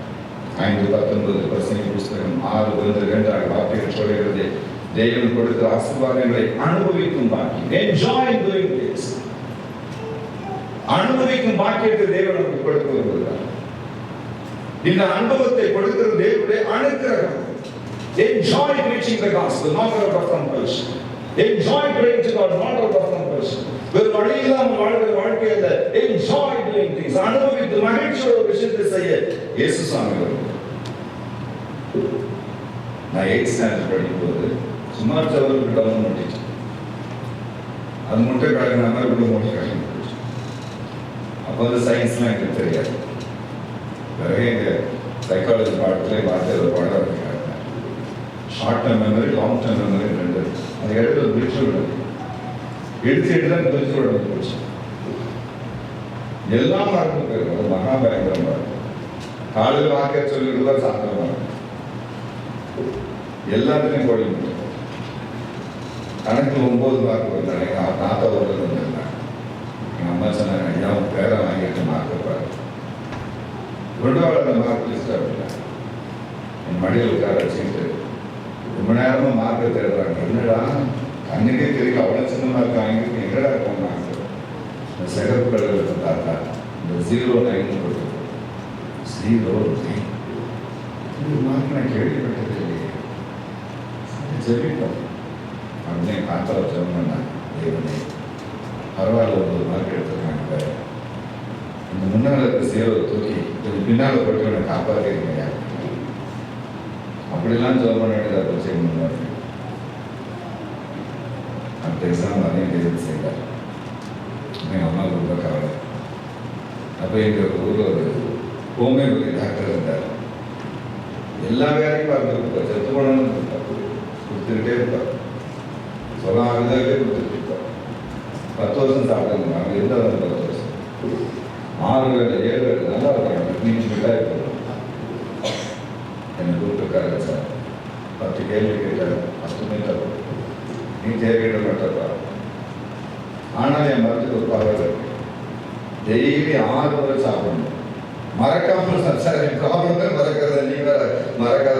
D: 5:19 பிரசங்கி புஸ்தகம் 6:2 வாக்கியம் சொல்கிறது, தேவன் கொடுத்த ஆசீர்வாதங்களை அனுபவிக்கும் பாக்கியம். Enjoy doing this. அனுபவிக்கும் பாக்கியத்தை தேவன் நமக்கு கொடுத்து வருகிறார். இந்த அனுபவத்தை கொடுக்கிற தேவனுடைய அனுக்கிரகம். Enjoy preaching the gospel, not out of compulsion. Enjoy praying to God, not out of compulsion. வேறு வழி இல்லாமல் வாழ்கிற வாழ்க்கை அல்ல. Enjoy doing things. அனுபவித்து மகிழ்ச்சியோட ஒரு விஷயத்தை செய்ய இயேசு சாமி வருகிறார். நான் 8th ஸ்டாண்டர்ட் படிக்கும்போது சுமார் சவருக்கு டவுன் பண்ணிட்டேன். அது மட்டும் கலங்கின மாதிரி உள்ள மூட்டை கலங்கி போச்சு. அப்போ வந்து சயின்ஸ்லாம் எனக்கு தெரியாது. பிறகு எங்கள் சைக்காலஜி பாடத்துல பார்த்து ஒரு பாடம் இருக்காங்க. Short term memory, long term memory 2. அது எடுத்து ஒரு பிரிட்ஜ் விடுறது. எடுத்து தான் பிரிட்ஜ் விட போச்சு. எல்லாம் மறந்து போயிடும். அது மகா பயங்கரமா இருக்கும். காலையில் வாக்க சொல்லிட்டு சாயந்தரமா இருக்கும். எல்லாத்துலையும் போடி முடியும். கணக்கில் 9 மார்க் வந்தாங்க. எங்கள் தாத்தா ஒருத்தர் வந்திருந்தாங்க. எங்கள் அம்மா சொன்னாங்க, ஐயா உன் பேரை வாங்கிட்டு மார்க் வைப்பாரு. விடுவாளர் மார்க் லிஸ்ட் அப்படின்னா என் மடியில் உட்கார வச்சுக்கிட்டு ரொம்ப நேரமாக மார்க்கை தேடுறாங்க. என்னடா கண்ணுக்கே தெரியும், அவ்வளோ சின்ன மார்க் வாங்கிட்டு எங்கடா இருக்கும் மார்க். இந்த சிகப்பு கலர் தாத்தா இந்த 09 போட்டு 09 இந்த மார்க் நான் கேள்விப்பட்டது இல்லையே. சொல்லிட்டோம் அப்படின்னு என் தாத்தாவை சொன்னா, தேவனே பரவாயில்ல, ஒரு மார்க் எடுத்துருக்காங்க, இந்த முன்னால் இருக்க 0 தூக்கி கொஞ்சம் பின்னால் போட்டு எனக்கு காப்பாற்றிருக்கீங்க. அப்படிலாம் ஜோம் பண்ண வேண்டியதாக போச்சு. முன்னாடி அடுத்த எக்ஸாம் அதையும் தேர்வு செய்தார். எங்கள் அம்மாவுக்கு ரொம்ப கவலை. அப்போ எங்கள் ஊரில் ஒரு ஹோமியோபதி டாக்டர் இருந்தார். எல்லா வேலையும் பார்த்துருப்பார். செத்து போனோன்னு கொடுத்துக்கிட்டே இருப்பார். சொல்லாம் ஆகுதாகவே கொடுத்துட்டு இருப்பார். 10 வருஷம் சாப்பிடுங்க. அங்கே இருந்தால் 10 வருஷம் 6 வேலை 7 வேலை நல்லா இருக்காங்க. நீட்டாக இருப்பாங்க. என்னை கூப்பிட்டுருக்காரு சார். 10 கேள்வி கேட்டார். 10மே தப்பு. நீ தேவையிட மாட்டப்பா. ஆனால் என் மரத்துக்கு ஒரு பவர் இருக்கு. டெய்லி 6 முறை சாப்பிடணும். மறக்காமல் சார் என் ப்ராப்ளம் தான் மறக்கிறத, நீ வேற மறக்காத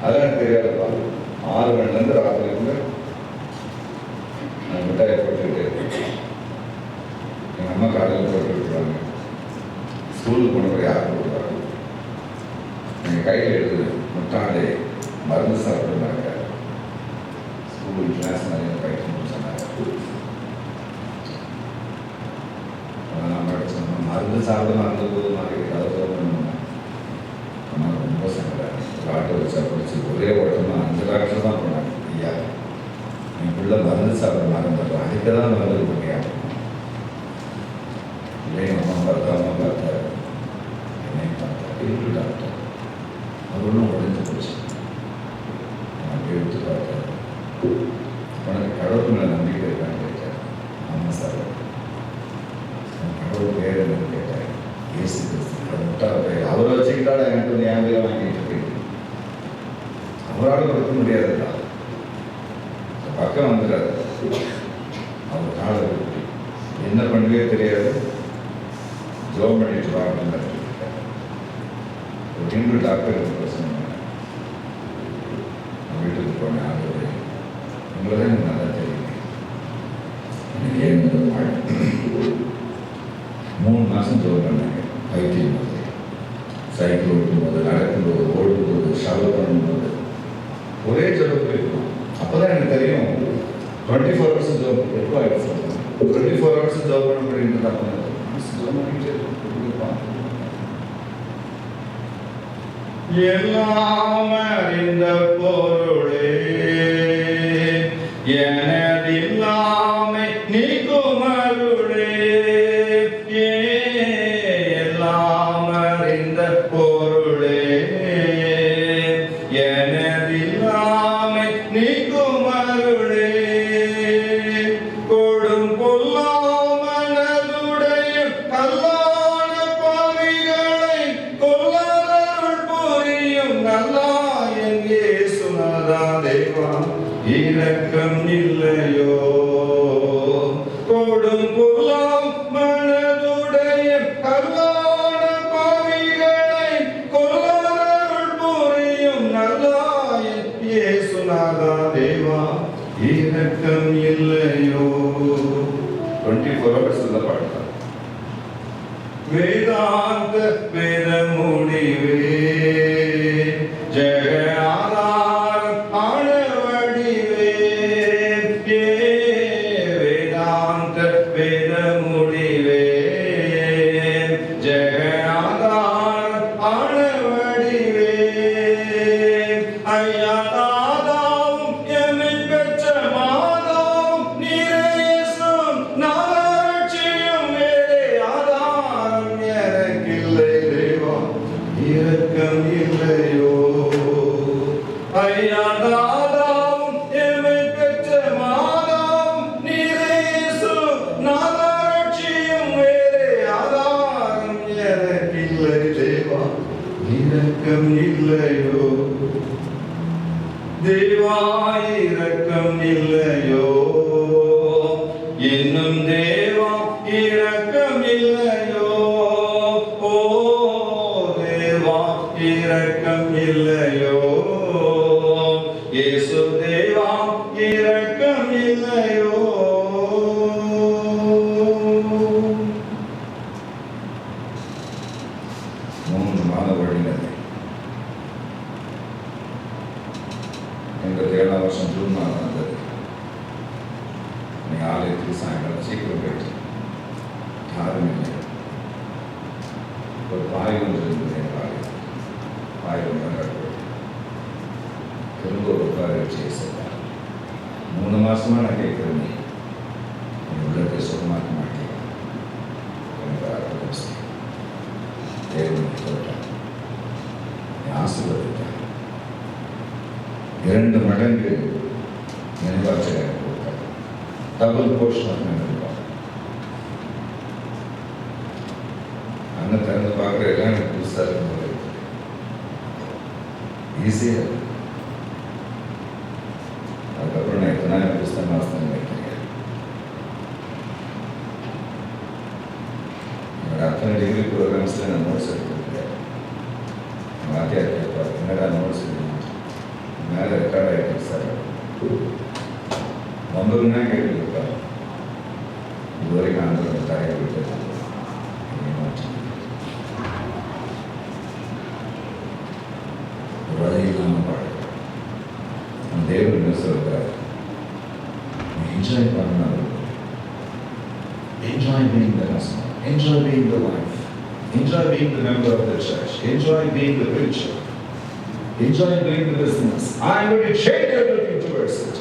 D: அதெல்லாம் எனக்கு தெரியாதுப்பா. 6 மணிலேருந்து ராத்திரிலேருந்து நான் மிட்டாயை போட்டுக்கிட்டே இருக்கேன். எங்கள் அம்மா காலையில் போட்டு விட்டுருவாங்க. ஸ்கூலுக்கு போனவங்க யார் போட்டுருவாங்க. எங்கள் கையில் எழுது முட்டாளே மருந்து சாப்பிடுறாங்க. ஸ்கூல் கிளாஸ் நிறைய படிக்கணும்னு சொன்னாங்க. நான் படிச்சோம், மருந்து சாப்பிட மறந்து போது மாதிரி ஏதாவது சொல்லணும்னா பிடிச்சி ஒரே ஓட்டமாக 5 டாக்டர் தான் போனாங்க. ஐயா எனக்குள்ள மருந்து சாப்பிட மறந்துடுறோம், அதுக்கு தான் மருந்து கொடுக்கையா இல்லை. அம்மா பார்த்தாரு, என்னை பார்த்தாரு, இருக்கு டாக்டர். அது ஒன்றும் உடஞ்சி போச்சு. நான் எடுத்து பார்த்தேன். உனக்கு கடவுள் மேலே நம்பிக்கை இருக்கான்னு கேட்டேன். ஆமாம் சார். கடவுள் பேர் என்னன்னு கேட்டேன். இயேசு கிறிஸ்து. அவரை வச்சுக்கிட்டால எனக்கு வந்து என் பேரை வாங்கிட்டு போயிட்டு அவரால் கொடுக்க முடியாதுல்ல. பக்கம் வந்துடாது. அவர் காலை விட்டு என்ன பண்ணவே தெரியாது. ஜோம் பண்ணிட்டு வா அப்படின்னு ஒரு ஹிந்து டாக்டர் பிரச்சனை பண்ணேன். வீட்டுக்கு போனேன். ஆண்டு உங்களை தான் எனக்கு நல்லா தெரியும். எனக்கு ஏன் 3 மாதம் ஜோம் பண்ணாங்க. வைத்தியம் போது சைக்கிள் ஓட்டும்போது, நடக்கும்போது, ஓடும்போது, ஷவர் பண்ணும்போது ஒரே ஜோம் போயிருக்கோம். அப்போ தான் எனக்கு தெரியும் 24 hours ஜோம் எப்போ ஆகிடுச்சு. 24 hours ஜோம் பண்ண முடியுது. ஜோம் பண்ணிட்டு இருப்பான். எல்லாம் அறிந்த பொருளே எனதில்லாமை நீக்கும் அருளே. எல்லாம் அறிந்த பொருளே எனதில்லாமை நீக்கும் அருளே. கொடும் பொல்லாமனதுடைய கல்லான பாவிகளை கொல்லாதருள் புரியும் நல்லாயன் இயேசுநாதா தேவா இரக்கம் இல்லையோ. கொடும் பொல்லாமனதுடைய கல்லான பாவிகளை கொல்லாதருள் புரியும் நல்லாயன் இயேசுநாதா தேவா இரக்கம் இல்லையோ. 24 hours உள்ள பாட்டு. வேதாந்த வேத முடிவே ஜெக ஆதாரம் ஆன வடிவே. வேதாந்த வேத முடிவே ஜெக ஆதாரம் ஆன வடிவே. ஐயா தாதாவும் எம்மை பெற்ற மாதாவும் நீரேசும் நாராட்சியும் வேறே ஆதாரம் எனக்கில்லை தேவா இரக்கம் இல்லையோ. ஐயா தாதாவும் எம்மை பெற்ற மாதாவும் நீரேசும் நாராட்சியும் வேறே ஆதாரம் எனக்கில்லை தேவா இரக்கம் இல்லையோ. தேவா இரக்கம் இல்லையோ. இன்னும் தேவா இரக்கம் இல்லையோ. ஓ தேவா இரக்கம் இல்லையோ. இயேசு தேவா இரக்கம் இல்லையோ. 3 மாதம் வழிநடை. 87ஆம் வருஷம் ஜூன் மாதம் வந்தது. நீங்கள் ஆலயத்துக்கு சாயங்காலம் சீக்கிரம் போயிட்டு யாரும் இல்லை. ஒரு பாய் ஒன்று இருந்தது. எங்கள் ஆலயம் பாய் ஒன்று திரும்ப ஒரு உட்கார வச்சு சொன்னார். 3 மாசமா நான் கேட்குறேன், நீ உள்ளத்தை சுகமாக்க மாட்டேன். எனக்கு ஆரோக்கியம் செய்யும். தேவன் சொல்லிட்டான், ஆசீர்வதித்தான். 2 மடங்கு நினைவாச்சல் கொடுத்தார். டபுள் போர்ஷன் நினைவார். அங்கே திறந்து பார்க்குற எல்லாம் எனக்கு புதுசாக இருக்கும் போது ஈஸியாக. அதுக்கப்புறம் நான் எத்தனை புஸ்தகம் வாசனம் வைக்கிறேன். என்னோட அத்தனை டிகிரி ப்ரோக்ராம்ஸில் நான் நோட்ஸ் எடுத்துருக்கேன். வாத்தியார் கேட்பார், என்னடா நோட்ஸ் மேலே ரெக்கார்ட் ஆகிட்டு சார் 9 தான் கேட்டு கொடுப்பார். இதுவரைக்கும் அந்த தாயை விட்டு வழியில்லாமல் பாடுறார். தேவன் என்ன சொல்கிறார்? என்ஜாய் பண்ணால், enjoy being the husband, enjoy being the wife, enjoy being the member of the church, enjoy being the preacher. enjoy doing the business. I am going to change everything towards it.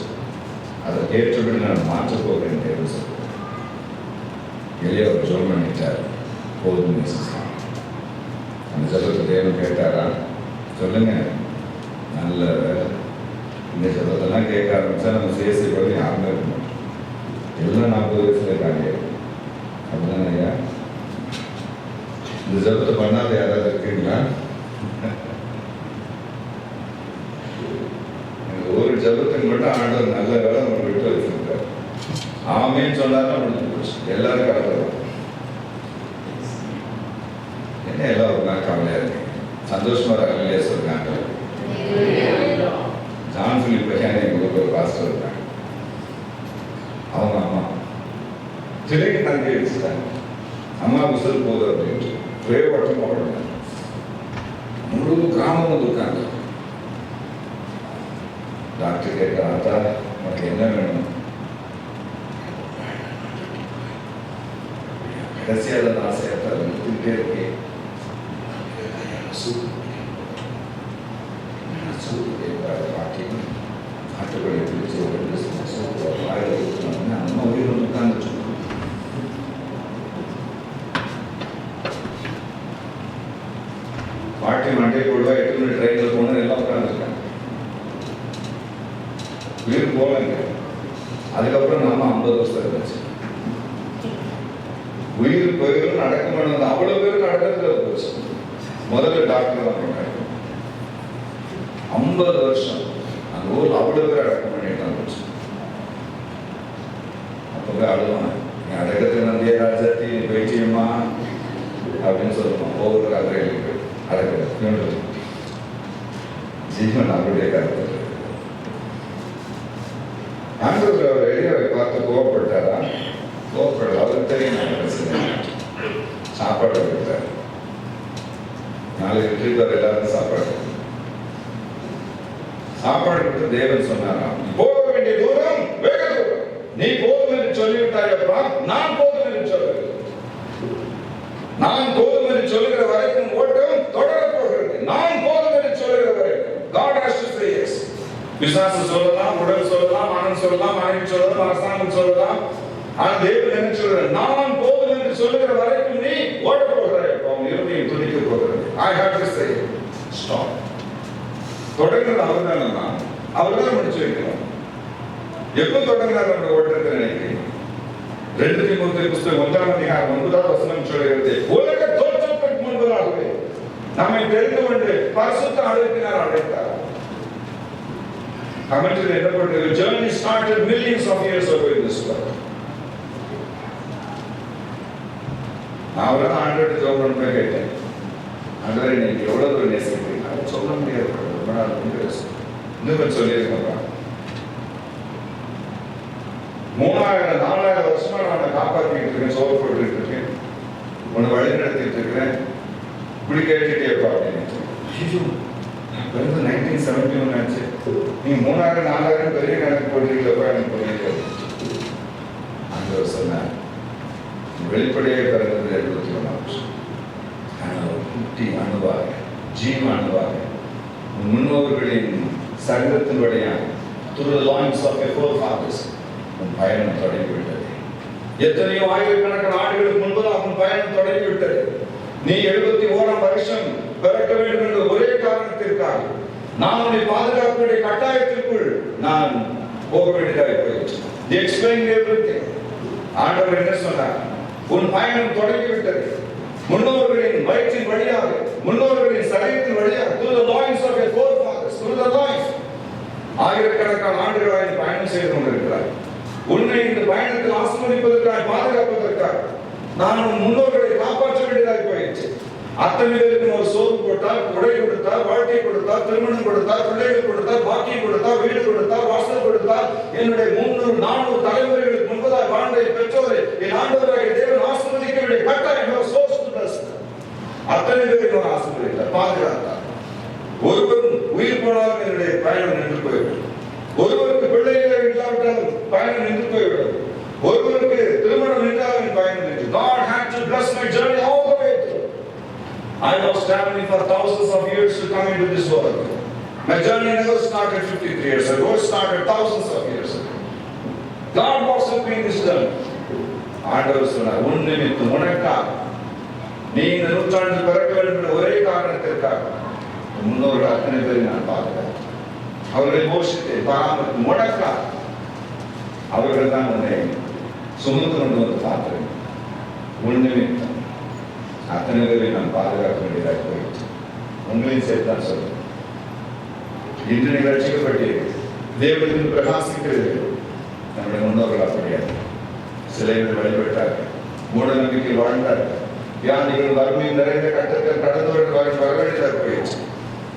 D: அதை கேட்டபடி நான் மாற்றப் போகிறேன் தேவன் சொல்கிறார். எளியவர் ஜெபம் பண்ணிட்டார், போதும் நேசிச்சார். அந்த ஜெபத்தை தேவன் கேட்டாரா? சொல்லுங்க. நல்ல வேலை. இந்த ஜெபத்தெல்லாம் கேட்க ஆரம்பிச்சா நம்ம சேசி கூட யாருமே இருக்க மாட்டோம். எல்லாம் 40 வயசுல காரியம். அப்படிதானே ஐயா? இந்த ஜெபத்தை பண்ணாத யாராவது இருக்கீங்களா? ஒரு ஜெபத்துக்கு மட்டும் ஆண்டவர் நல்ல வேலை நம்ம விட்டு வச்சிருக்காரு. ஆமேன்னு சொன்னாலும் முடிஞ்சு போச்சு. எல்லாரும் கலந்துருவோம். என்ன எல்லாம் ஒரு நாள் கவலையா இருக்கு. சந்தோஷமா கவலையா சொல்றாங்க. ஜான் பிலிப் எங்களுக்கு ஒரு பாஸ்டர் இருக்காங்க. அவங்க அம்மா சிலைக்கு தங்கி வச்சுட்டாங்க. அம்மா உசல் போகுது அப்படின்ட்டு ஒரே வட்டம் போடுறாங்க. முழு கிராமம் இருக்காங்க. டாக்டர் கேட்கிறாத்தா உனக்கு என்ன வேணும்? கடைசியாக ஆசையாத்தா நிறுத்திக்கிட்டே இருக்கேன். நாட்டுப்படி பிடிச்சி ஒரு வாயில் ஊற்றினோம்னா அம்மா உயிர் வந்து உட்கார்ந்துட்டு பாட்டி மண்டே போடுவா 8 மணி ட்ரெயினில் போகணும் எல்லாம் உட்காந்துருக்காங்க. உயிர் போகலங்க. அதுக்கப்புறம் நம்ம 50 வருஷம் இருந்துச்சு. உயிர் போயிடும் நடக்க மாட்டேங்குது. அவ்வளோ பேர் நடக்கிறது போச்சு. முதல்ல டாக்டர் தான் பண்ணாங்க. 50 வருஷம் அந்த ஊரில் அவ்வளோ பேர் அடக்கம் பண்ணிட்டு போச்சு. அப்பவே அழுவாங்க. நீ அடக்கத்துக்கு நந்திய ராஜாத்தி போயிட்டியம்மா அப்படின்னு சொல்லுவான். ஒவ்வொரு கதைகளுக்கு அடக்கிறது ஜீவன் அவருடைய கருத்து. ஆண்டவர் அவர் எளியவை பார்த்து கோவப்பட்டாரா? கோவப்படல. அவருக்கு தெரியும் சாப்பாடு கொடுத்தார். நாளைக்கு திருப்பி எல்லாருக்கும் சாப்பாடு கொடுத்து தேவன் சொன்னாராம், போக வேண்டிய தூரம் வெகு தூரம். நீ போதும் என்று சொல்லிவிட்டாயப்பா, நான் போதும் என்று சொல்லுகிறேன். நான் போதும் என்று சொல்லுகிற வரைக்கும் ஓட்டம் தொடரப் போகிறது. நான் போதும் என்று சொல்லுகிற வரைக்கும். God has to say yes. விசுவாச சொல்லலாம், உடல் சொல்லலாம், மனம் சொல்லலாம், மனைவி சொல்லலாம், அரசாங்கம் சொல்லலாம். ஆனால் தேவன் என்ன சொல்றார்? நான் போதும் என்று சொல்லுகிற வரைக்கும் நீ ஓடப் போகிறாய். உன் இருதயம் துடிக்கப் போகிறது. I have to say stop. தொடங்குறது அவர் தானே. அவர் தான் முடிச்சு வைக்கிறோம். எப்போ தொடங்குறாரு நம்ம ஓட்டத்தை நினைக்கிறீங்க? 2 தீமோத்தேயு புத்தகம் 1ஆம் அதிகாரம் 9ஆம் வசனம் சொல்கிறது, உலக தோற்றத்திற்கு முன்பதாகவே நம்மை தெரிந்து கொண்டு பரிசுத்த அழைப்பினால் அழைத்தார். கமெண்ட்ல என்ன போட்டிருக்கு? Journey started millions of years ago in this world. நான் அவரை ஆண்டவர்கிட்ட ஜெபம் பண்ண கேட்டேன். ஆண்டவரே நீங்க எவ்வளவு தூரம் நேசிக்கிறீங்க? அதை சொல்ல முடியாது. ரொம்ப நாள் இன்னும் சொல்லியிருக்கேன். 3000-4000 வருஷமா நான் காப்பாற்றிட்டு இருக்கேன், சோறு போட்டுட்டு இருக்கேன், உன்னை வழி நடத்திட்டு இருக்கிறேன். இப்படி கேட்டுட்டேப்பா அப்படின்னு. 1971 ஆச்சு. நீ 3000-4000 பெரிய கணக்கு போட்டுருக்கீங்களப்பா, எனக்கு புரியல. அந்த சொன்னேன், வெளிப்படையே பிறந்தது 71 வருஷம். குட்டி அணுவாக, ஜீவ அணுவாக முன்னோர்களின் சங்கத்தினுடைய through the loins of your forefathers உன் பயணம் தொடங்கிவிட்டது. எத்தனையோ ஆயிரக்கணக்கான ஆண்டுகளுக்கு முன்பதாக உன் பயணம் தொடங்கிவிட்டது. நீ 71ஆம் வருஷம் பிறக்க வேண்டும் என்ற ஒரே காரணத்திற்காக நான் உன்னை பாதுகாப்புடைய கட்டாயத்திற்குள் நான் போக வேண்டியதாக போயிடுச்சு. They explained everything. ஆண்டவர் என்ன சொன்னார்? உன் பயணம் தொடங்கிவிட்டது. முன்னோர்களின் வயிற்றின் வழியாக, முன்னோர்களின் சரீரத்தின் வழியாக, through the loins of your forefathers, through the loins. ஆயிரக்கணக்கான ஆண்டுகளாக பயணம் செய்து கொண்டிருக்கிறார். உன்னை இந்த பயணத்தில் ஆசீர்வதிப்பதற்காக, பாதுகாப்பதற்காக நான் உன் முன்னோர்களை காப்பாற்ற வேண்டியதாக போயிடுச்சு. அத்தனை பேருக்கு ஒரு சோறு போட்டார், உடை கொடுத்தார், வாழ்க்கை கொடுத்தார், திருமணம் கொடுத்தார், பிள்ளைகள் கொடுத்தார், பாக்கியம் கொடுத்தார், வீடு கொடுத்தார், வாசல் கொடுத்தார். என்னுடைய 300-400 தலைமுறைகளுக்கு முன்பதாக வாழ்ந்த பெற்றோரை என் ஆண்டவராகிய தேவன் ஆசீர்வதிக்க வேண்டிய கட்டாயம் சோர்ஸ் அத்தனை பேருக்கு ஒரு ஆசீர்வதித்தார், பாதுகாத்தார். ஒருவரும் உயிர் போனாலும் என்னுடைய பயணம் நின்று போய்விடும். ஒருவருக்கு பிள்ளைகள் இல்லாவிட்டாலும் பயணம் நின்று போய்விடும். ஒருவருக்கு திருமணம் நின்றாலும் பயணம் நின்று. God had to bless my journey all the way through. I was traveling for thousands of years to come into this world. My journey never started 53 years ago. It started thousands of years ago. God was helping this journey. ஆண்டவர் சொன்னார், உன் நிமித்தம் உனக்காக நீ இந்த நூற்றாண்டில் பிறக்க வேண்டும் என்ற ஒரே காரணத்திற்காக முன்னோர்கள் அத்தனை பேரை நான் பார்க்கிறேன். அவர்களை போஷித்து பராமரித்து உனக்காக அவர்கள் தான் உன்னை சுமந்து கொண்டு வந்து பார்த்தேன். உன் நிமித்தம் அத்தனை பேரை நான் பாதுகாக்க வேண்டியதாக போயிடுச்சு. உங்களையும் சேர்த்து தான் சொல்றேன். இன்று நீங்கள் ரட்சிக்கப்பட்டீர்கள், தேவனுக்கு பிரகாசிக்கிறீர்கள். நம்முடைய முன்னோர்கள் அப்படியாது. சிலைகள் வழிபட்டார்கள், மூட நம்பிக்கையில் வாழ்ந்தார்கள், வியாதிகள் வறுமை நிறைந்த கட்டத்தில் கடந்தவர்கள் வரவேண்டியதாக போயிடுச்சு.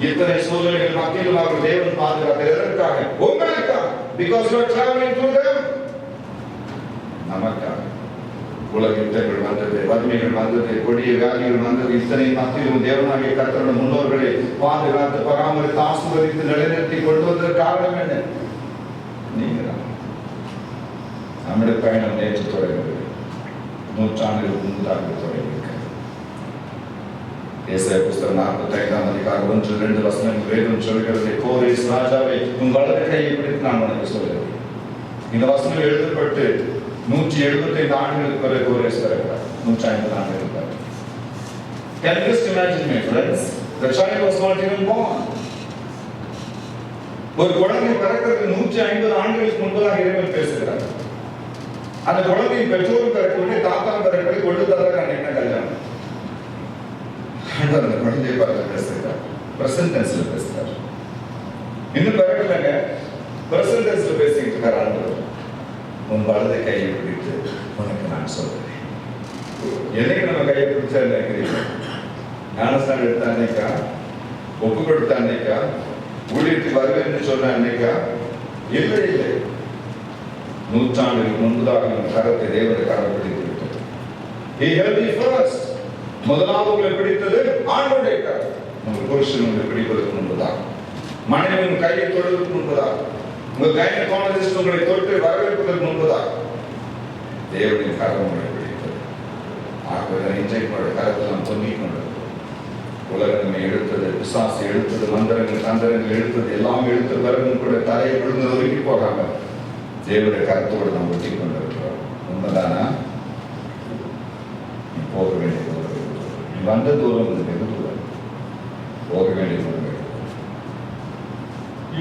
D: இத்தனை சூழ்நிலைகள் மத்தியிலும் அவர் தேவன் பாதுகாக்க எதற்காக? உங்களுக்காக. Because you are traveling through them. நமக்காக. உலக யுத்தங்கள் வந்தது, வறுமைகள் வந்தது, கொடிய வியாதிகள் வந்தது. இத்தனை மத்தியிலும் தேவனாகிய கர்த்தருடைய முன்னோர்களை பாதுகாத்து பராமரித்து ஆசீர்வதித்து நிலைநிறுத்தி கொண்டு வந்ததற்கு காரணம் என்ன? நீங்க தான். நம்முடைய பயணம் நேற்று தொடங்குகிறது. நூற்றாண்டுகளுக்கு முன்பதாக தொடங்கியிருக்கிறது. ஏசாயா புஸ்தகம் 45ஆம் அதிகாரம் 1-2 வசனங்கள் வேதம் சொல்கிறது, கோரேஸ் ராஜாவை உன் வலது கையை பிடித்து நான் உனக்கு சொல்கிறேன். இந்த வசனம் எழுதப்பட்டு 175 ஆண்டுகளுக்கு பிறகு கோரேஸ் பிறக்கிறார். 150 ஆண்டுகளுக்கு பிறகு. Can you just imagine, my friends? The child was not even born. ஒரு குழந்தை பிறக்கிறது 150 ஆண்டுகளுக்கு முன்பதாக இறைவன் பேசுகிறார். அந்த குழந்தையின் பெற்றோரும் பிறக்கவில்லை, தாத்தா பிறக்கவில்லை, கொண்டு தாத்தா அன்னைக்கு கல்யாணம். அந்த குழந்தையை பார்த்து பேசுகிறார். பிரசன்ட் டென்ஸ்ல பேசுகிறார். இன்னும் பிறக்கலங்க, பிரசன்ட் டென்ஸ்ல பேசிக்கிட்டு இருக்கார் ஆண்டவர். உன் வலது கையை பிடித்து உனக்கு நான் சொல்றேன். என்னைக்கு நம்ம கையை பிடிச்சா நினைக்கிறீங்க? ஞானஸ்தானம் எடுத்த அன்னைக்கா, ஒப்பு கொடுத்த அன்னைக்கா, ஊழியத்துக்கு வருவேன்னு சொன்ன அன்னைக்கா? இல்லை இல்லை. நூற்றாண்டுகளுக்கு முன்பதாக கரத்தை தேவனை கரம் பிடித்து விட்டது. He held you first. முதலாவது உங்களை பிடித்தது ஆண்டவருடைய கரம். உங்கள் புருஷன் உங்களை பிடிப்பதற்கு முன்பதாக, மனைவியின் கையை தொடுவதற்கு முன்பதாக, உங்கள் கைனகாலஜிஸ்ட் உங்களை தொட்டு வரவேற்பதற்கு முன்பதாக தேவனின் கரம் உங்களை பிடித்தது. ஆகவே இன்றைக்கு கரத்தில் நாம் தொங்கிக் கொண்டது. உலகம் நம்மை எடுத்தது, பிசாசு எடுத்தது, மந்திரங்கள் தந்திரங்கள் எடுத்தது, எல்லாம் எடுத்த பிறகும் கூட தலையை விழுந்து ஒதுக்கி போகாம தேவனுடைய கருத்தோடு நாம் ஒட்டி கொண்டிருக்கிறோம். உண்மைதானா? நீ போக வேண்டிய தூரம், நீ வந்த தூரம் வெகு தூரம், போக வேண்டிய தூரம்.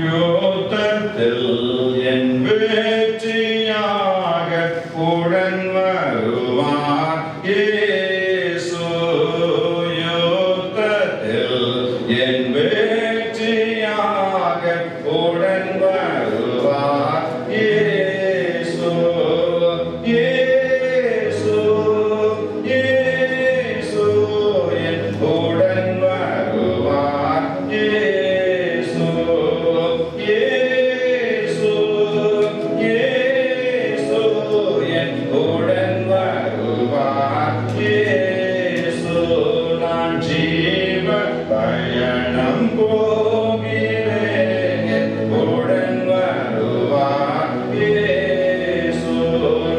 D: யோத்தத்தில் என் வெற்றியாக உடன் வருவார் இயேசு. யோத்தத்தில் என் வெற்றியாக உடன் வருவார் இயேசு. இயேசு இயேசு என் உடன் வருவார் இயேசு. இயேசு இயேசு என் உடன் வருவார் இயேசு. நான் ஜீவ பயணம் போகிறேன், என் உடன் வருவார் இயேசு.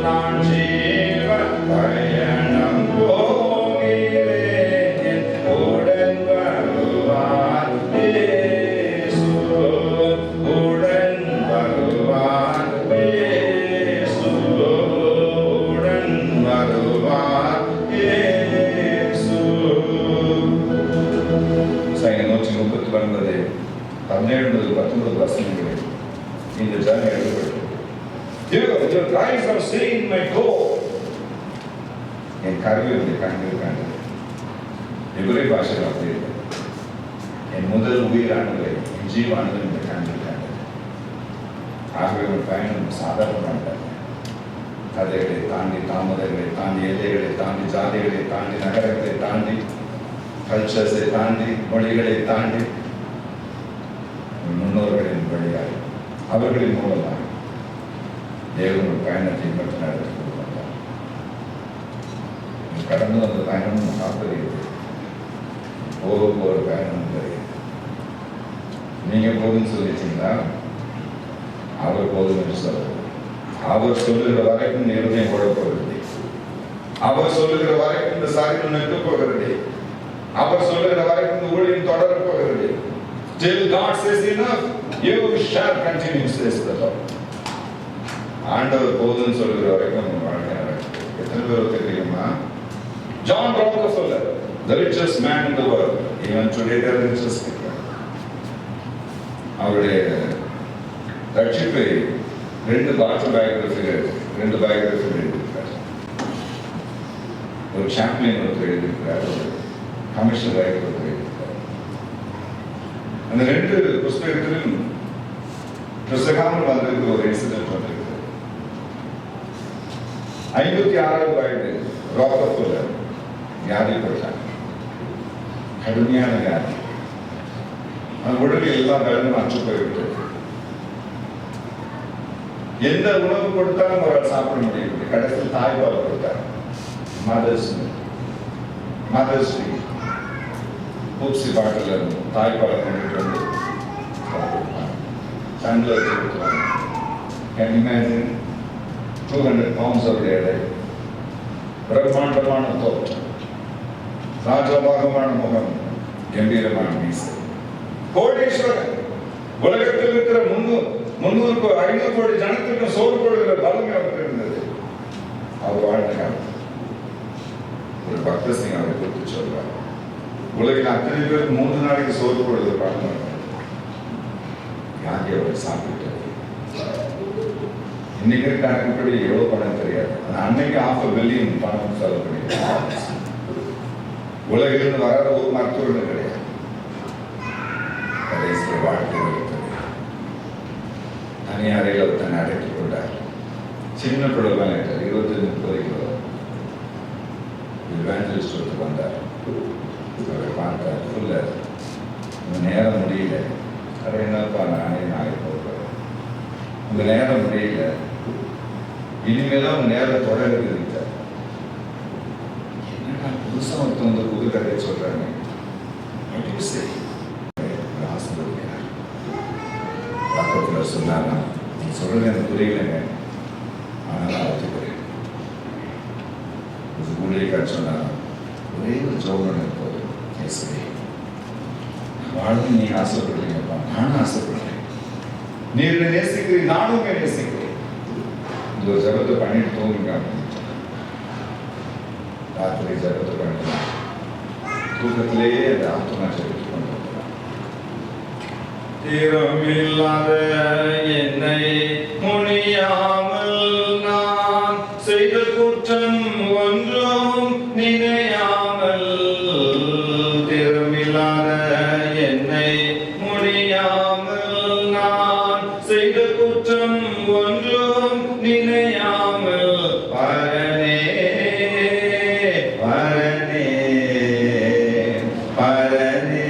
D: நான் ஜீவ பயணம் போகிறேன், என் உடன் வருவார் இயேசு. உடன் வருவார் இயேசு. உடன் வருவார் இயேசு. சங்கீதம் 139 17-19 வசனங்களில் இந்த ஜாதி எழுதப்பட்டது. Your eyes have seen my goal. என் கருவியுடைய கண்கள் கண்டது. எபிரேய பாஷையில் அப்படி இருக்கு. என் முதல் உயிரானதை, என் ஜீவானது இந்த கண்கள் கண்டது. ஆகவே ஒரு பயணம் சாதாரணமாக கதைகளை தாண்டி, தாமதங்களை தாண்டி, எல்லைகளை தாண்டி, ஜாதிகளை தாண்டி, நகரங்களை தாண்டி, கல்ச்சர்ஸை தாண்டி, மொழிகளை தாண்டி, முன்னோர்களின் வழியாக அவர்களின் மூலமாக தேவன் ஒரு பயணத்தை மட்டும் நடத்தி கொடுத்தார். கடந்து வந்த பயணமும் காப்பறியது, போக போகிற பயணமும் தெரியுது. நீங்க போதுன்னு சொல்லிட்டீங்களா? அவர் போதும் என்று சொல்லுங்க. அவர் சொல்லுகிற வரைக்கும் இருதயம் குழப்பவில்லை. அவர் சொல்லுகிற வரைக்கும் இந்த சரீரம் நிற்க போகிறது. அவர் சொல்லுகிற வரைக்கும் இந்த ஊழியம் தொடர போகிறது. Till God says enough, you shall continue, says the Lord. ஆண்டவர் போதுன்னு சொல்லுற வரைக்கும் நம்ம வாழ்க்கை நடக்குது. எத்தனை பேருக்கு தெரியுமா? John Rockefeller, the richest man in the world, even today the richest people. அவருடைய ரட்சிப்பை ரெண்டு பயோகிராஃபி எழுதியிருக்கார். ஒரு சாம்பியன் ஒருத்தர் எழுதியிருக்கிறார், ஒரு கமிஷனர் ஒருத்தர் எழுதியிருக்கார். அந்த ரெண்டு புஸ்தகத்திலும் புஸ்தகாமல் வந்திருக்கிற ஒரு இன்சிடென்ட் வந்திருக்கு. 56வது வயது ராக்கஃபெல்லர் வியாதிப்பட்டார். கடுமையான வியாதி. அந்த உடலில் எல்லா பலனும் அற்று போய்விட்டது. எந்த உணவு கொடுத்தாலும் அவரால் சாப்பிட முடியவில்லை. கடைசியில் தாய்ப்பால் கொடுத்தார். மதர்ஸ் ஊப்சி பாட்டில் தாய்ப்பாலை கொண்டுட்டு வந்து சண்டில் வச்சு கொடுத்துருவாங்க. Can you imagine? 200 pounds அவருடைய எடை. பிரம்மாண்டமான தோற்றம், ராஜபாகமான முகம், கம்பீரமான மீசை. கோடீஸ்வரன். உலகத்தில் இருக்கிற 300-500 கோடி ஜனத்திற்கு சோறு போடுகிற பலமே அவருக்கு இருந்தது. அவர் வாழ்ந்த காலம். ஒரு பக்த சிங் அவரை குறித்து சொல்றார், உலகில் அத்தனை பேருக்கு 3 நாளைக்கு சோறு போடுகிற பழக்கம் யாங்கே அவரை சாப்பிட்டு. இன்னைக்கு கணக்குப்படி எவ்வளவு பணம் தெரியாது. அன்னைக்கு $500 பில்லியன் பணம் செலவு பண்ணிருக்காங்க. உலகிலிருந்து வராத ஒரு மருத்துவர்கள் கிடையாது. கடைசியில் வாழ்க்கை தனி அறையில் தன்னை அடக்கிக் கொண்டார். சின்ன பிள்ளைதான் 25-30 கிலோ. இவாஞ்சலிஸ்ட் ஒருத்தர் வந்தார். அவரை பார்த்தார். ஃபுல்லார் உங்க நேரம் முடியல. அதை என்னப்பா நானே போகிறேன். உங்க நேரம் முடியல, இனிமேதான் உங்க நேரம் தொடர்ந்து இருந்தார். என்னடா புதுசா ஒருத்தர் வந்து புது கதையை சொல்றாங்க. சரி பக்கத்தில் சொன்னாங்க, நீ சொல்றது எனக்கு புரியலைங்க, ஆனால் ஒத்துக்கிறேன். ஊழியக்கார் சொன்னாங்க, ஒரே ஒரு ஜோபன் இருப்பது சரி வாழ்ந்து நீ ஆசைப்படுறீங்கப்பா, நானும் ஆசைப்படுறேன். நீ என்னை நேசிக்கிறீங்க, நானும் நேசிக்கிறேன். இந்த ஒரு ஜபத்தை பண்ணிட்டு தூங்குங்க அப்படின்னு ராத்திரி ஜபத்தை பண்ணி தூக்கத்திலேயே அந்த ஆத்மா ஜபித்து கொண்டு தீரமில்லாத என்னை முனியாமல் நான் செய்த குற்றம் ஒன்றும் நினையாமல், தீரமில்லாத என்னை முனியாமல் நான் செய்த குற்றம் ஒன்றும் நினையாமல், பரனே பரனே பரனே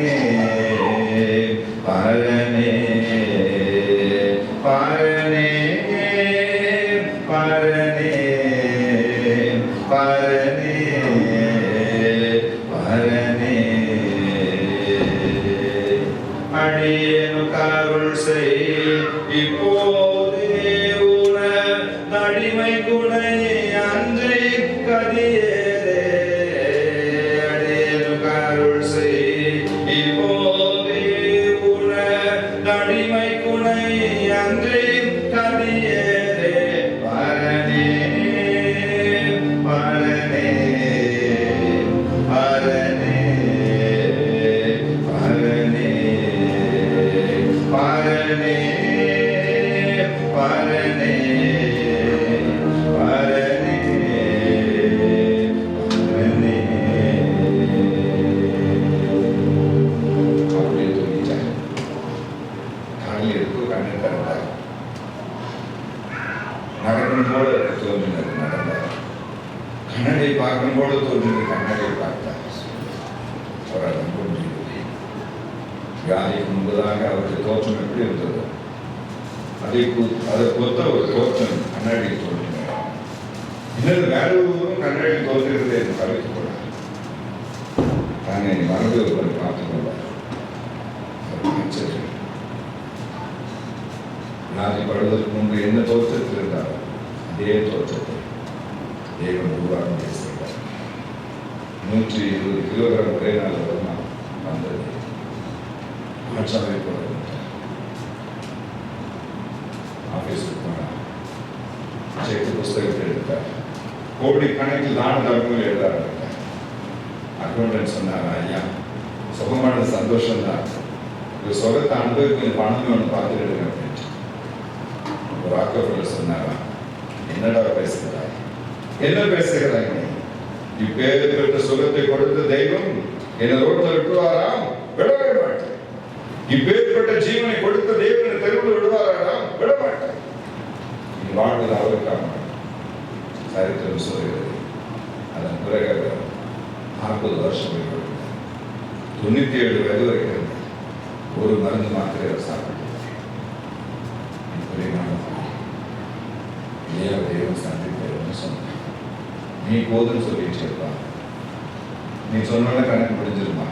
D: பரனே பரனே பரனே பரனே பரனே அடியேனு கருள் செய் இப்போதே உன அடிமை குணை அன்றி கதியேரே, அடியேனு கருள் செய் இப்போதே உன அடிமை குணை அன்றி கதியேரே, பரனே பரனே பரனே பரனே பரனே பரனே பரனே பரனே. அப்படியே தூங்கிட்டார். காலையில் எடுத்து கண்ணு திறந்தார். நடக்கும் போல தோன்றினது நடந்தார். கண்ணடை பார்க்கும் போல தோன்றினது கண்ணடை பார்த்தார். அவரால் நம்ப முடியவில்லை. வியாதிக்கு முன்பதாக அவருடைய தோற்றம் எப்படி இருந்தது, அதை பொறுத்த ஒரு தோற்றம் கண்ணாடியில் தோன்றினார். இன்னொரு வேற ஒருவரும் கண்ணாடியில் தோன்றுகிறது என்று கலைத்துக் கொண்டார். தானே மறந்து ஒருவரை பார்த்துக் கொண்டார். வியாதி படுவதற்கு முன்பு என்ன தோற்றத்தில் இருந்தார் அதே தோற்றத்தை தேவன் உருவாக்கம் செய்தார். 120 கிலோகிராம் ஒரே நாள் வருமானம் வந்தது. மனுஷாவை போல ஆபீஸுக்கு போனார். செக் புஸ்தகத்தை எடுத்தார். கோடி கணக்கில் தான தர்மங்கள் எழுத ஆரம்பித்தார். அக்கௌண்டன்ட் சொன்னார், ஐயா சுகமானது சந்தோஷம் தான், இந்த சுகத்தை அனுபவிக்க பணம் ஒன்று பார்த்துக்கிடுங்க அப்படின்ட்டு. ஒரு ராக்கஃபெல்லர் சொன்னாரா, என்னடா பேசுகிறாய், என்ன பேசுகிறாய், இப்பேற்பட்ட சுகத்தை கொடுத்த தெய்வம் என்னை ரோட்டில் விட்டுவாரா? விடவே மாட்டேன். இப்பேற்பட்ட ஜீவனை கொடுத்த தெய்வனை தெருவில் விடுவாரா? விட மாட்டேன். நீ வாழ்வது அவருக்காக. சரித்திரம் சொல்கிறது. அதன் பிறகு 40 வருஷம் 97 வயது வரைக்கும் ஒரு மருந்து மாத்திரை சாப்பிட்டு தெய்வம் சந்திப்பேன்னு சொன்ன. நீ போதுன்னு சொல்லிட்டு இருப்பா. நீ சொன்ன கணக்கு முடிஞ்சிருமா?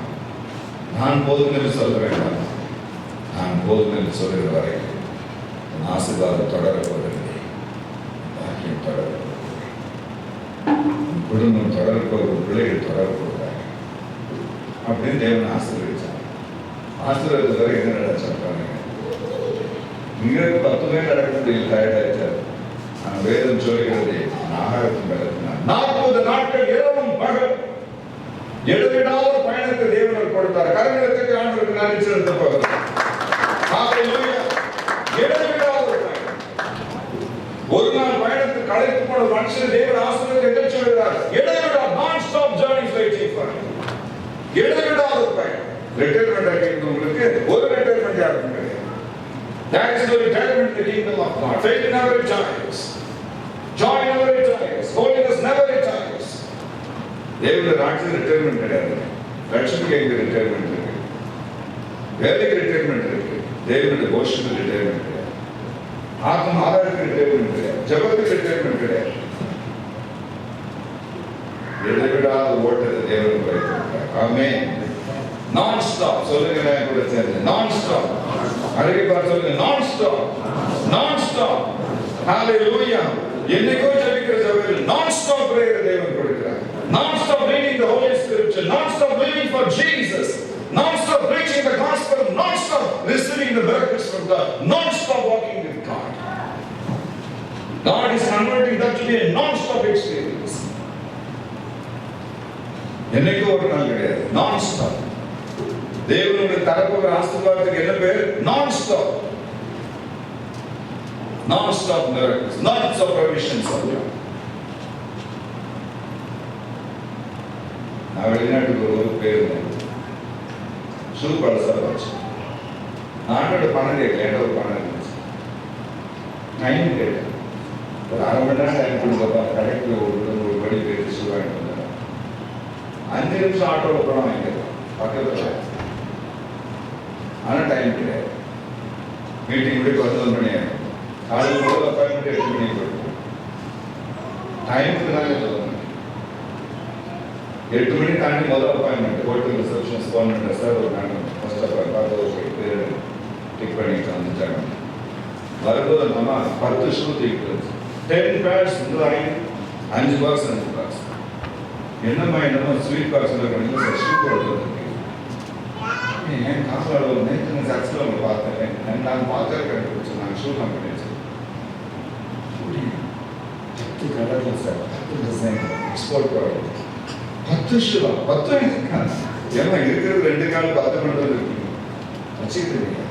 D: நான் போதும் என்று சொல்ல வேண்டாம். நான் போதும் என்று சொல்லுகிற வரைக்கும் ஆசீர்வாதம் தொடரப்போவதில்லை, பாக்கியம் தொடரப்போவதில்லை, குடும்பம் தொடரப்போவது, பிள்ளைகள் தொடரப்போவதாக அப்படின்னு தேவன் ஆசீர்வதிச்சார். ஆசீர்வாதத்து வரை என்ன நடச்சாங்க? இங்க 10 பேர் நடக்க முடியல, டயர்டாயிட்டார். நான் வேதம் சொல்கிறது, ஆகாரத்தின் பலத்தினால் 40 நாட்கள் இரவும் பகல் இடைவிடாத பயணத்தை தேவன் கொடுத்தார். கரங்களுக்கு ஆண்டவருக்கு நன்றி செலுத்த போகிறார். ஒரு நாள் பயணத்துக்கு அழைத்து போன மனுஷன் தேவன் ஆசீர்வாதத்தை என்ன சொல்கிறார்? இடைவிடா நான் stop journeys waiting for you. இடைவிடாத பயணம். ரிட்டையர்மெண்ட் ஆகிட்டு உங்களுக்கு ஒரு ரிட்டையர்மெண்ட் யாருக்கும் கிடையாது. That is the retirement in the kingdom of God. Faith never retires. Joy never retires. Holiness never retires. தேவனுடைய ராஜ்யத்தில் ரிட்டையர்மெண்ட் கிடையாது. லட்சுமிக்கு எங்க ரிட்டையர்மெண்ட் இருக்கு, வேலைக்கு ரிட்டையர்மெண்ட் இருக்கு, தேவனுடைய போஷனுக்கு ரிட்டையர்மெண்ட் கிடையாது, ஆத்ம ஆதாரத்துக்கு ரிட்டையர்மெண்ட் கிடையாது, ஜபத்துக்கு ரிட்டையர்மெண்ட் கிடையாது. இடைவிடாத ஓட்டத்தை தேவனுக்கு வைத்திருக்கிறார். ஆமென். நான் ஸ்டாப் சொல்லுங்க, நான் கூட சேர்ந்து நான் ஸ்டாப். அழகை பார்த்து சொல்லுங்க, நான் ஸ்டாப், நான் ஸ்டாப். ஹalleluya. என்னைக்கோ ஜெபிக்கிற ஜெபத்தில் நான் ஸ்டாப் பிரேயர் தேவன் கொடுக்கிறார். Non stop reading the Holy Scripture, non stop living for Jesus, non stop preaching the gospel, non stop receiving the miracles from God, non stop walking with God. God is converting that to be a non stop experience. என்னைக்கோ ஒரு நாள் கிடையாது, நான் stop. தேவனுடைய தரப்புகிற ஆசீர்வாதத்துக்கு என்ன பேர்? நான் ஸ்டாப். நான் stop miracles, non stop provisions of God. நான் வெளிநாட்டுக்கு ஒரு பேர் ஷூ பழசா வச்சு நாட்டோட பணம் கேட்கல, என்கிட்ட ஒரு பணம் இருந்துச்சு. டைம் கேட்டேன், ஒரு அரை மணி நேரம் டைம் கொடுக்கப்பா, கடைக்கு ஒரு படி போயிட்டு ஷூ வாங்கிட்டு வந்தேன். 5 நிமிஷம் ஆட்டோவில் பணம் வாங்கிக்கலாம் பக்கத்தில். ஆனால் டைம் கிடையாது. மீட்டிங் முடிக்க 11 மணி ஆகும். காலையில் முதல் அப்பாயின்மெண்ட் 8 மணிக்கு போயிட்டு டைமுக்கு தானே சொல்லுங்க. 8 மணி தாண்டி முதல் அப்பாயின்மெண்ட் ஹோட்டல் ரிசப்ஷன்ஸ் ஃபோன் பண்ணுற சார், ஒரு நாங்கள் ஃபர்ஸ்ட் அப்பாயின்மெண்ட் பார்த்து பேர் டிக் பண்ணிட்டு வந்துட்டாங்க. வரும்போது நம்ம 10 ஷூ தூக்கிட்டு வந்துச்சு. 10 பேர்ஸ் வந்து வாங்கி 5 பாக்ஸ் 5 பாக்ஸ். என்னம்மா என்னமோ ஸ்வீட் பாக்ஸில் கணிங்க சார் ஷூ போட்டு வந்துருக்கு. ஏன் காசு நேற்று சர்ச்சில் அவங்க பார்த்தேன், நான் பார்க்கற கண்டுபிடிச்சேன். நான் ஷூ கம்பெனி வச்சு 10 கலரில் சார் 10 டிசைன் எக்ஸ்போர்ட் ப்ராடக்ட் 10 ஷூவா 10 ஏன்னா இருக்கிறது 2 கால் 10 மட்டும் இருக்கு வச்சுக்கிட்டு.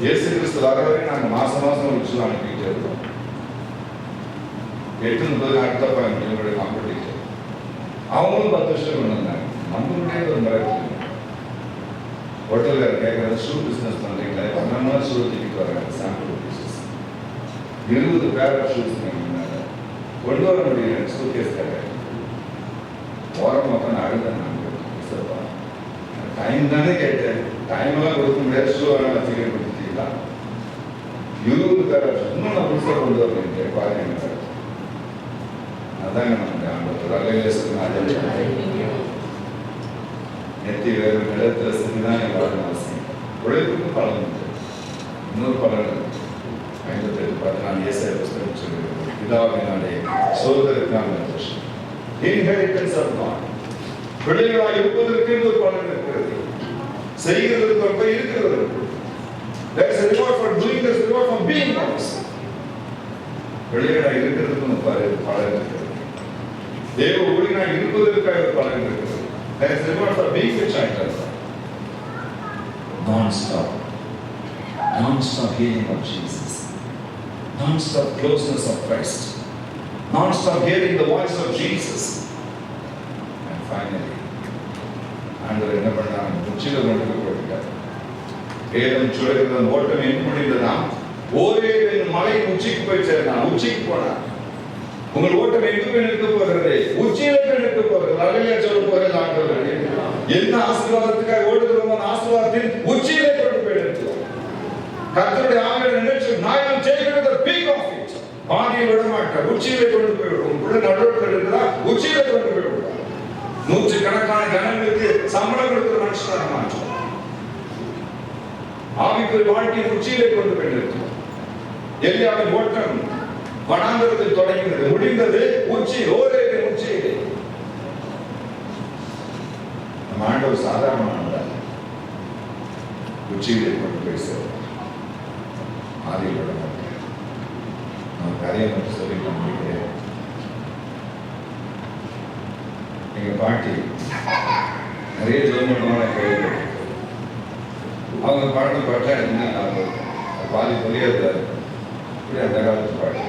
D: இயேசு கிறிஸ்து வர வரை நாங்கள் மாசம் ஒரு ஷூ அனுப்பிக்கிட்டே இருக்கோம். 8 அடுத்த எங்களுடைய காம்படிட்டர் அவங்களும் 10 ஷூ கொண்டு வந்தாங்க. நம்மளுடைய ஒரு மிராக்கிள். ஹோட்டலில் கேட்குறது ஷூ பிஸ்னஸ் பண்ணுறீங்களா? 11 ஷூ தூக்கிட்டு வராங்க. Sample pieces 20 pair of shoes கொண்டு வர முடியல. சூட்கேஸ் கேட்க ஓரம் மக்கள் அழுதான். டைம் தானே கேட்டேன், டைமெல்லாம் கொடுக்க முடியாது. ஷூ வேணா வச்சுக்கிட்டு கொடுத்துட்டீங்களா? 20 பேர் இன்னும் நான் புதுசாக கொண்டு வரேன் பாருங்க. அதாங்க நமக்கு அந்த நெத்தி வேறு நிலத்தில் சிறிதான் எல்லாரும் அவசியம். உழைப்புக்கு பலன் உண்டு. இன்னொரு பலன் 58:14 ஏசாயா புத்தகம் சொல்கிறது, பிதாவினாலே சோதரத்தினால் சந்தோஷம். Inheritance of God. பிள்ளைகளாக இருப்பதற்கு ஒரு பலன் இருக்கிறது. செய்கிறதுக்கு ரொம்ப இருக்கிறது. There is a reward for doing, there is a reward for being honest. வெளியேடா இருக்கிறதுக்கு பலன் இருக்கிறது. தேவ ஊழியனா இருப்பதற்காக பலன் இருக்கிறது. There is a reward for being a child of God. Non-stop hearing of Jesus, non-stop closeness of Christ, non-stop hearing the voice of Jesus, and finally, ஆண்டவர் என்ன பண்ணார்? உச்சில கொண்டு போட்டார். வேதம் சொல்லுகிறது, ஓட்டம் என் முடிந்ததா, ஒரே மலை உச்சிக்கு போய் சேர்ந்தான். உச்சிக்கு போனார். உங்கள் ஓட்டம் எங்கு போய் நிற்க போகிறது? உச்சியில போய் நிற்க போகிறது. அல்லேலூயா சொல்ல போகிறது ஆண்டவர். என்ன ஆசீர்வாதத்துக்காக ஓடுகிறோமோ அந்த ஆசீர்வாதத்தின் உச்சியிலே கொண்டு போய் நிறுத்துவோம். கர்த்தருடைய ஆவியான நினைச்சு நான் செய்கிறது பீக் ஆஃப் இட். பாதியை விட மாட்டார். உச்சியிலே கொண்டு போய் விடுவோம். உள்ள நடுவில் இருக்கிறா, உச்சியிலே கொண்டு போய் விடுவோம். நூற்றுக்கணக்கான ஜனங்களுக்கு சம்பளம் கொடுக்கிற மனுஷனாக மாற்றோம். ஆவிக்குரிய வாழ்க்கையின் உச்சியிலே கொண்டு போய் நிறுத்துவோம். எலியாவின் ஓட்டம் வனாந்தரத்தில் தொடங்கினது, முடிந்தது உச்சி, ஓரேவின் உச்சியிலே. நம்ம ஆண்டவர் சாதாரணமானவர். உச்சியிலே கொண்டு போய் சேர்வோம். ஆதியில் விட மாட்டேன். நான் கதையை மட்டும் சொல்லி நம்பிக்கிறேன். எங்க பாட்டி நிறைய ஜெர்மனமான கேள்வி. அவங்க பாட்டு பாட்டா என்ன பாதி புரியாது. இப்படி அந்த காலத்து பாட்டு.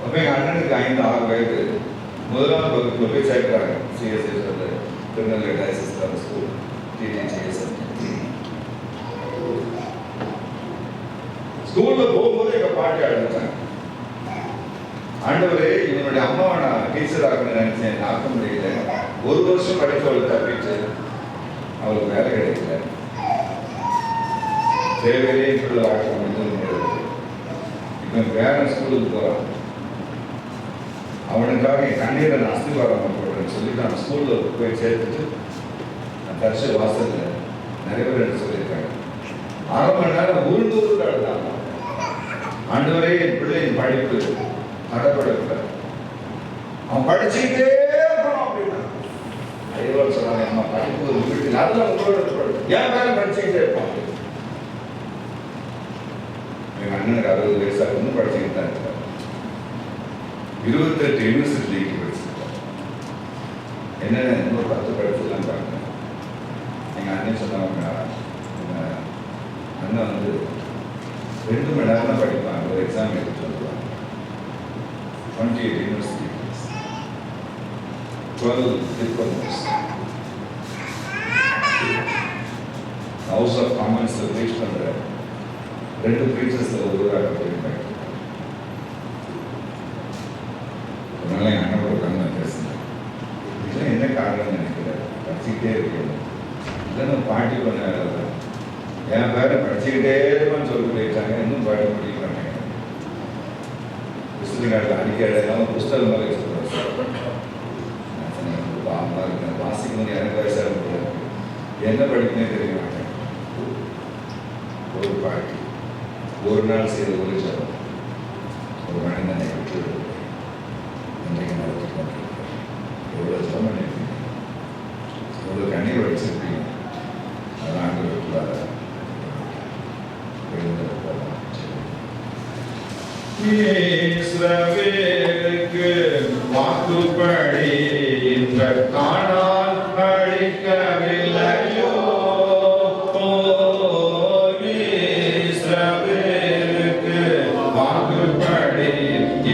D: அப்ப எங்க அண்ணனுக்கு 5-6 வயது. முதலாவது வகுப்புல போய் சேர்க்கிறாங்க. சிஎஸ்எஸ் வந்து திருநெல்வேலி டைசஸ் ஸ்கூல் டிடிசிஎஸ். ஸ்கூல்ல போகும்போது எங்க பாட்டி அழுத்தாங்க. ஆண்டவரே, இவனுடைய அம்மாவை நான் டீச்சர் ஆகணும்னு நினைச்சேன், ஆக்க முடியல. 1 வருஷம் படித்து அவளை தப்பிச்சு அவளுக்கு வேலை கிடைக்கல. தேவையே இப்படி ஆக்க முடியாது. இவன் வேற ஸ்கூலுக்கு போறான். அவனுக்காக என் கண்ணீரை நான் அஸ்திவாரம் போடுறேன்னு சொல்லி நான் ஸ்கூல்ல போய் சேர்த்துட்டு நான் தரிச வாசல்ல நிறைய பேர் சொல்லியிருக்காங்க. 1/2 மணி நேரம் உருண்டு அழுதாங்க. ஆண்டவரே, என் பிள்ளையின் படிப்பு தடப்படக்கூடாது. அவன் படிச்சுக்கிட்டே இருக்கணும் அப்படின்னா ஐயோ சொன்னாங்க, அம்மா படிப்பு ஒரு வீட்டில் அதெல்லாம் உங்களோட ஏன் மேல படிச்சுக்கிட்டே இருப்பான். எங்க அண்ணனுக்கு 60 வயசாக இன்னும் படிச்சுக்கிட்டு தான் இருக்காரு. 28 யூனிவர்சிட்டி படிச்சிருக்காரு. என்னென்ன இன்னொரு 10 படிச்சுலாம் பாருங்க. எங்க அண்ணன் சொன்னவங்க, அண்ணன் வந்து 2 மணி நேரம் தான் படிப்பாங்க. ஒரு எக்ஸாம் எழுதிட்டு வந்துடுவாங்க. 28 universities, 12 diplomas. House of Commons reach பண்ற 2 preachers ஒருவராக போயிருக்காங்க. அதனால என் அண்ணனோட கண்ணை பேசுனேன். இதெல்லாம் என்ன காரணம்னு நினைக்கிறேன். படிச்சுக்கிட்டே இருக்கேன். இல்லைன்னு பாட்டி பண்ண என் பேரை படிச்சுக்கிட்டே இருப்பான்னு சொல்லி போயிட்டாங்க. இன்னும் படிக்க முடியல. புஸ்தகங்கள் அடிக்கடி புஸ்தகம் மாதிரி சொல்றேன். வாசிக்கணும். எனக்கு வயசாக முடியாது. என்ன படிக்கனே தெரிய மாட்டேன். ஒரு பாட்டி ஒரு நாள் செய்த ஒரு ஜபம் ஒரு மனிதனை விட்டு இன்றைக்கு நடத்தி கொண்டிருக்கிறேன். எவ்வளோ ஜபம் பண்ணிருக்கீங்க, எவ்வளோ கண்ணீர் வடிச்சிருப்பீங்க. அதெல்லாம் ஆண்டு விட்டுவார இஸ்ரவேலுக்கு வாக்குப்படி இந்த காணால் அழிக்கவில்லையோ. இஸ்ரவேலுக்கு வாக்குப்படி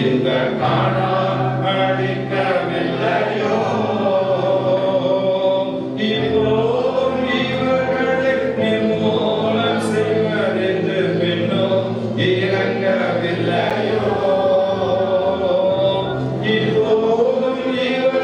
D: இந்த காணால் அழிக்கவில்லையோ. இப்போ இவர்களை நிர்மூலம் செய்வதென்று பின்னோ இறங்கவில்லையோ. இப்போதும் இவர்களை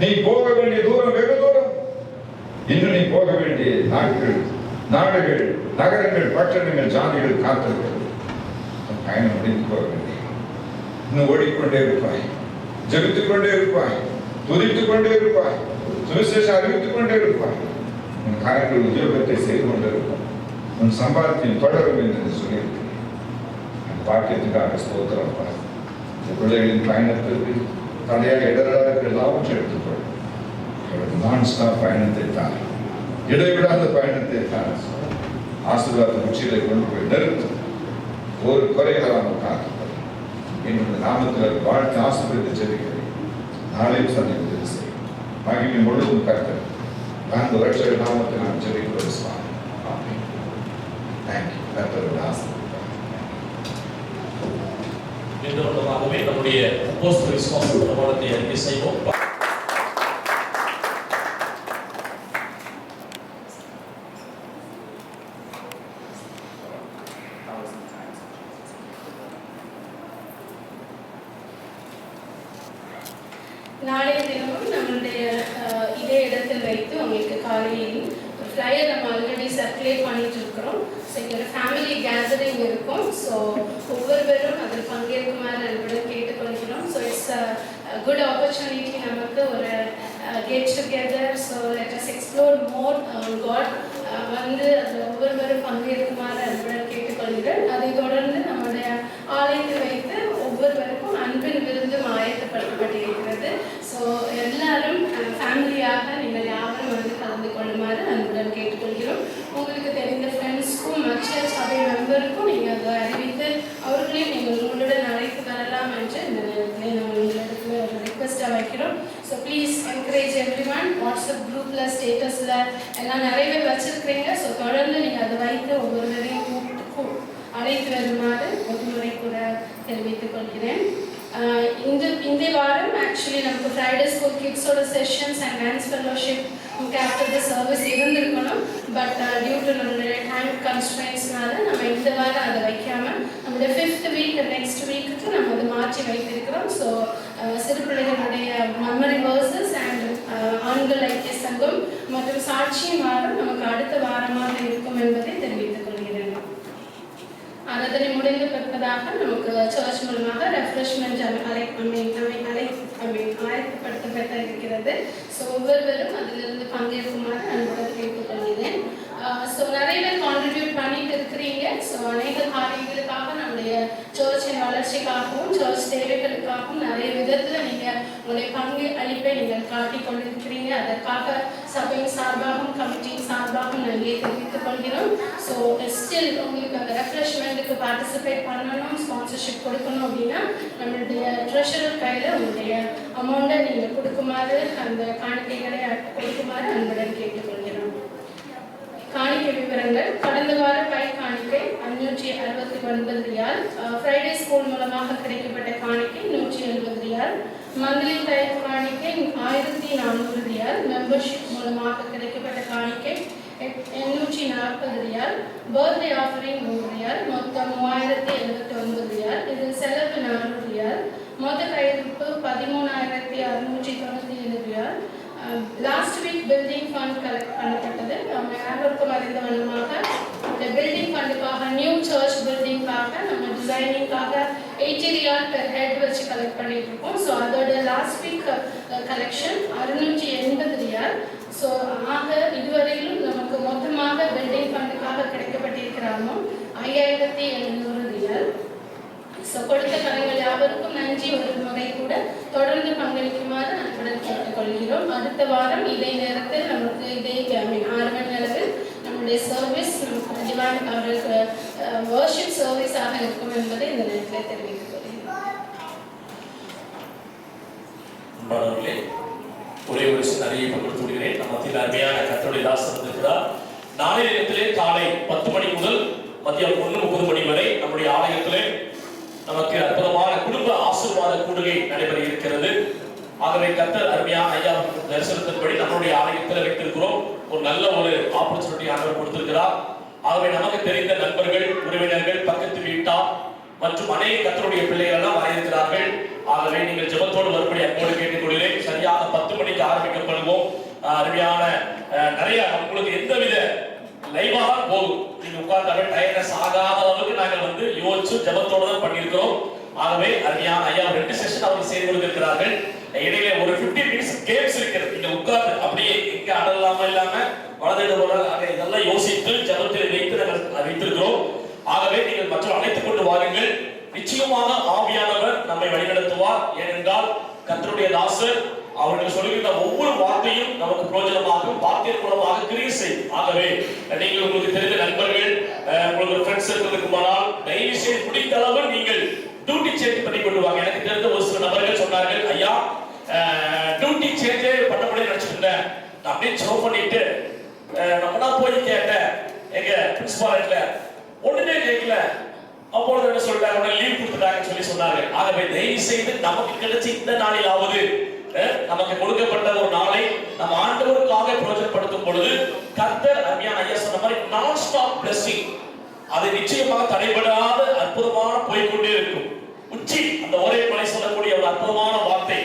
D: நீ போக வேண்டிய தூரம் வெகு தூரம். இன்னும் நீ போக வேண்டிய நாட்கள், நாடுகள், நகரங்கள், பட்டணங்கள், ஜாதிகள் காத்திருக்கிறது. பயணம் முடிந்து போக வேண்டிய, இன்னும் ஓடிக்கொண்டே இருப்பாய், ஜெபித்துக் கொண்டே இருப்பாய், துதித்துக் கொண்டே இருப்பாய், சுவிசேஷம் அறிவித்துக் கொண்டே இருப்பாய். உன் காரியங்கள் உத்தியோகத்தை செய்து கொண்டே இருப்பாய். உன் சம்பாத்தியம் தொடரும் என்று சொல்லியிருக்கிறேன். அந்த பாக்கியத்துக்காக ஸ்தோத்திரம். இந்த பிள்ளைகளின் பயணத்திற்கு தடையாக இடராக எல்லாவற்றை எடுத்துக்கொள். நான் ஸ்டாப் பயணத்தை தான், இடைவிடாத பயணத்தை தான் ஆசீர்வாத உச்சியிலே கொண்டு போய் நிறுத்தும். ஒரு குறைகளாமல் காக்கப்படும். என்னுடைய நாமத்தில் வாழ்த்து ஆசீர்வதித்து ஜெபிக்கிறேன். நாளையும் சந்திப்பது செய்யும். மகிமை முழுவதும் கர்த்தர் அந்த வருஷ நாமத்தில் நான் ஜெபிக்கிறோம் சுவாமி. ஆமென். தேங்க்யூ. கர்த்தரோட ஆசீர்வாதம்.
A: இந்த வருடமாகவே நம்முடைய அப்போஸ்தல விசுவாச பிரமாணத்தை அறிக்கை செய்வோம்.
E: நாளைய தினமும் நம்மளுடைய இதே இடத்தில் வைத்து உங்களுக்கு காலையில் ஃப்ளையர் நம்ம ஆல்ரெடி சர்க்குலேட் பண்ணிட்டு இருக்கிறோம். ஸோ இங்கே ஒரு ஃபேமிலி கேதரிங் இருக்கும். ஸோ ஒவ்வொருவரும் அதில் பங்கேற்குமாறு அன்புடன் கேட்டுக்கொள்கிறோம். ஸோ இட்ஸ் குட் ஆப்பர்ச்சுனிட்டி நமக்கு ஒரு get together. So let us explore more God. வந்து அதில் ஒவ்வொருவரும் பங்கேற்குமாறு அன்புடன் கேட்டுக்கொள்கிறேன். அதை தொடர்ந்து நம்முடைய ஆலயத்தில் வைத்து ஒவ்வொருவருக்கும் அன்பின் விருந்தும் ஆயத்தப்படுத்தப்பட்டிருக்கிறது. ஸோ எல்லாரும் ஃபேமிலியாக நீங்கள் யாரும் வந்து கலந்து கொள்ளுமாறு அன்புடன் கேட்டுக்கொள்கிறோம். உங்களுக்கு தெரிந்த ஃப்ரெண்ட்ஸ்க்கும் மற்ற சபை மெம்பருக்கும் நீங்கள் அதை அறிவித்து அவர்களையும் நீங்கள் உங்களுடன் அழைத்து வரலாம் என்று இந்த நேரத்தில் நம்ம உங்களிடத்தில் ஒரு ரிக்வெஸ்ட்டாக வைக்கிறோம். So please encourage every one. WhatsApp குரூப்பில் ஸ்டேட்டஸில் எல்லாம் நிறைய பேர் வச்சுருக்கிறீங்க. ஸோ தொடர்ந்து நீங்கள் அதை வைத்து ஒவ்வொருவரையும் அழைத்து வருமாறு ஒரு முறை கூட தெரிவித்துக் கொள்கிறேன். இந்த வாரம் ஆக்சுவலி நமக்கு ஃப்ரைடே ஸ்கூல் கிட்ஸோட செஷன்ஸ் அண்ட் டான்ஸ் ஃபெலோஷிப் நமக்கு ஆஃப்டர் த சர்வீஸ் இருந்திருக்கணும். பட் டியூ டு நம்மளுடைய டைம் கன்ஸ்ட்ரெயின்ஸ்னால நம்ம இந்த வாரம் அதை வைக்காமல் நம்மளுடைய 5th வீக் நெக்ஸ்ட் வீக்குக்கு நம்ம அதை மாற்றி வைத்திருக்கிறோம். ஸோ சிறு பிள்ளைகளுடைய மெமரி வேர்சஸ் அண்ட் ஆண்கள் ஐக்கிய சங்கம் மற்றும் சாட்சியின் வாரம் நமக்கு அடுத்த வாரமாக இருக்கும் என்பதை தெரிவித்துக் கொள்கிறேன். அதனை முடிந்து பிற்பதாக நமக்கு சர்ச் மூலமாக ரெஃப்ரெஷ்மெண்ட் ஆயத்தப்படுத்தப்பட்ட இருக்கிறது. ஸோ ஒவ்வொருவரும் அதிலிருந்து பங்கேற்குமாறு அன்புடன் கேட்டுக்கொள்கிறேன். ஸோ நிறைய பேர் கான்ட்ரிபியூட் பண்ணிட்டு இருக்கிறீங்க. ஸோ அநேக காரியங்களுக்காக நம்முடைய சர்ச்சின் வளர்ச்சிக்காகவும் சர்ச் தேவைகளுக்காகவும் நிறைய விதத்தில் நீங்கள் உங்களுடைய பங்கு அளிப்பை நீங்கள் காட்டிக் கொண்டிருக்கிறீங்க. அதற்காக சபையின் சார்பாகவும் கமிட்டியின் சார்பாகவும் நன்றியை தெரிவித்துக் கொள்கிறோம். ஸோ ஸ்டில் உங்களுக்கு அந்த ரெஃப்ரெஷ்மெண்ட்டுக்கு பார்ட்டிசிபேட் பண்ணணும், ஸ்பான்சர்ஷிப் கொடுக்கணும் அப்படின்னா நம்மளுடைய ட்ரெஷரர் கையில் உங்களுடைய அமௌண்ட்டை நீங்கள் கொடுக்குமாறு, அந்த காணிக்கைகளை கொடுக்குமாறு அன்புடன் கேட்டுக்கொள்கிறோம். காணிக்கை விவரங்கள்: கடந்த வார பை காணிக்கை 569 ரியால், ஃப்ரைடே ஸ்கூல் மூலமாக கிடைக்கப்பட்ட காணிக்கை 170 ரியால், மந்த்லி பை காணிக்கை 1400 ரியால், மெம்பர்ஷிப் மூலமாக கிடைக்கப்பட்ட காணிக்கை 840 ரியால், பர்த்டே ஆஃபரிங் 100 ரியால், மொத்தம் 3079 ரியால். இதில் செலவு 400 ரியால். மொத்த கையிருப்பு 13,697 riyal. Last week building fund collect பண்ணப்பட்டது. நம்ம யாருக்கும் அறிந்த வண்ணமாக இந்த பில்டிங் ஃபண்டுக்காக, நியூ சர்ச் பில்டிங்காக, நம்ம டிசைனிங்காக 80 ரியால் பெர் ஹெட் வச்சு கலெக்ட் பண்ணிட்டு இருக்கோம். ஸோ அதோட last week collection 680 riyal. So ஆக இதுவரையிலும் நமக்கு மொத்தமாக பில்டிங் ஃபண்டுக்காக கிடைக்கப்பட்டிருக்கிற அமௌண்ட் 5,700 ரியால். ஸோ கொடுத்த கரங்கள் யாவருக்கும் நன்றி. ஒரு முறை கூட தொடர்ந்து பங்களிக்குமாறு அன்புடன் கேட்டுக்கொள்கிறோம். அடுத்த வாரம் இதே நேரத்தில் நமக்கு இதே 6 மணி அளவில் நம்முடைய சர்வீஸ் நமக்கு டிவைன் அவர்களுக்கு வர்ஷிப் சர்வீஸாக இருக்கும் என்பதை இந்த நேரத்தில் தெரிவித்துக் கொள்கிறேன்.
A: ஒரே ஒரு சில அறிவிப்பை கொடுத்து விடுகிறேன். நம்ம மத்தியில் அருமையான கர்த்தருடைய தாசர் இருக்கிறார். நாளைய நேரத்திலே காலை 10 மணி முதல் மதியம் 1:30 மணி வரை நம்முடைய ஆலயத்திலே நமக்கு அற்புதமான குடும்ப ஆசீர்வாத கூடுகை நடைபெற இருக்கிறது. ஆகவே கர்த்தர் அருமையான ஐயா தரிசனத்தின்படி நம்முடைய ஆலயத்தில் வைத்திருக்கிறோம். ஒரு நல்ல ஒரு ஆப்பர்ச்சுனிட்டி ஆண்டவர் கொடுத்திருக்கிறார். ஆகவே நமக்கு தெரிந்த நண்பர்கள், உறவினர்கள், பக்கத்து வீட்டார் மற்றும் அநேக கர்த்தருடைய பிள்ளைகள் எல்லாம் வரையிருக்கிறார்கள். ஆகவே நீங்கள் ஜெபத்தோடு வரும்படி அன்போடு கேட்டுக்கொள்கிறேன். சரியாக 10 மணிக்கு ஆரம்பிக்கப்படுவோம். அருமையான நிறைய உங்களுக்கு எந்தவித லைவா தான் போகும். நீங்க உட்கார்ந்தாவே டயர்னஸ் ஆகாத அளவுக்கு நாங்கள் யோசிச்சு ஜெபத்தோடு தான் பண்ணியிருக்கிறோம். ஆகவே அருமையான ஐயா 2 செஷன் அவர்கள் செய்து கொடுத்திருக்கிறார்கள். இடையில ஒரு 15 மினிட்ஸ் கேம்ஸ் இருக்கிறது. நீங்க உட்கார்ந்து அப்படியே இங்க அடலாம இல்லாம வலது இதெல்லாம் யோசித்து ஜெபத்தில் வைத்திருக்கிறோம். ஆகவே நீங்கள் மற்ற அழைத்துக் கொண்டு வாருங்கள். நிச்சயமாக ஆவியானவர் நம்மை வழிநடத்துவார். ஏனென்றால் கர்த்தருடைய தாசர் அவர்கள் சொல்லுகின்ற ஒவ்வொரு வார்த்தையும் நமக்கு பிரயோஜனமாக வார்த்தையின் மூலமாக கிரியை செய்யும். ஆகவே நீங்கள் உங்களுக்கு தெரிந்த நண்பர்கள் உங்களுக்கு ஃப்ரெண்ட்ஸ் இருக்கிறதுக்கு போனால் தயவு செய்து முடிந்த அளவு நீங்கள் டியூட்டி சேஞ்ச் பண்ணி கொண்டு வாங்க. எனக்கு தெரிந்த ஒரு சில நபர்கள் சொன்னார்கள், ஐயா டியூட்டி சேஞ்சே பண்ண முடியாது நினைச்சிருந்தேன், அப்படியே ஷோ பண்ணிட்டு நம்ம தான் போய் கேட்டேன் எங்க பிரின்சிபால்ல ஒண்ணுமே கேட்கல. அப்பொழுது என்ன சொல்லிட்டாங்க, லீவ் கொடுத்துட்டாங்கன்னு சொல்லி சொன்னார்கள். ஆகவே தயவு செய்து நமக்கு கிடைச்ச இந்த நாளிலாவது நமக்கு கொடுக்கப்பட்ட ஒரு நாளை நம்ம ஆண்டவருக்காக பிரயோஜனப்படுத்தும் பொழுது கர்த்தர் அருமையான ஐயா சொன்ன மாதிரி நான் ஸ்டாப் பிளெஸிங் அது நிச்சயமாக தடைபடாத அற்புதமான போய்கொண்டே இருக்கும். உச்சி அந்த ஒரே மலை சொல்லக்கூடிய ஒரு அற்புதமான வார்த்தை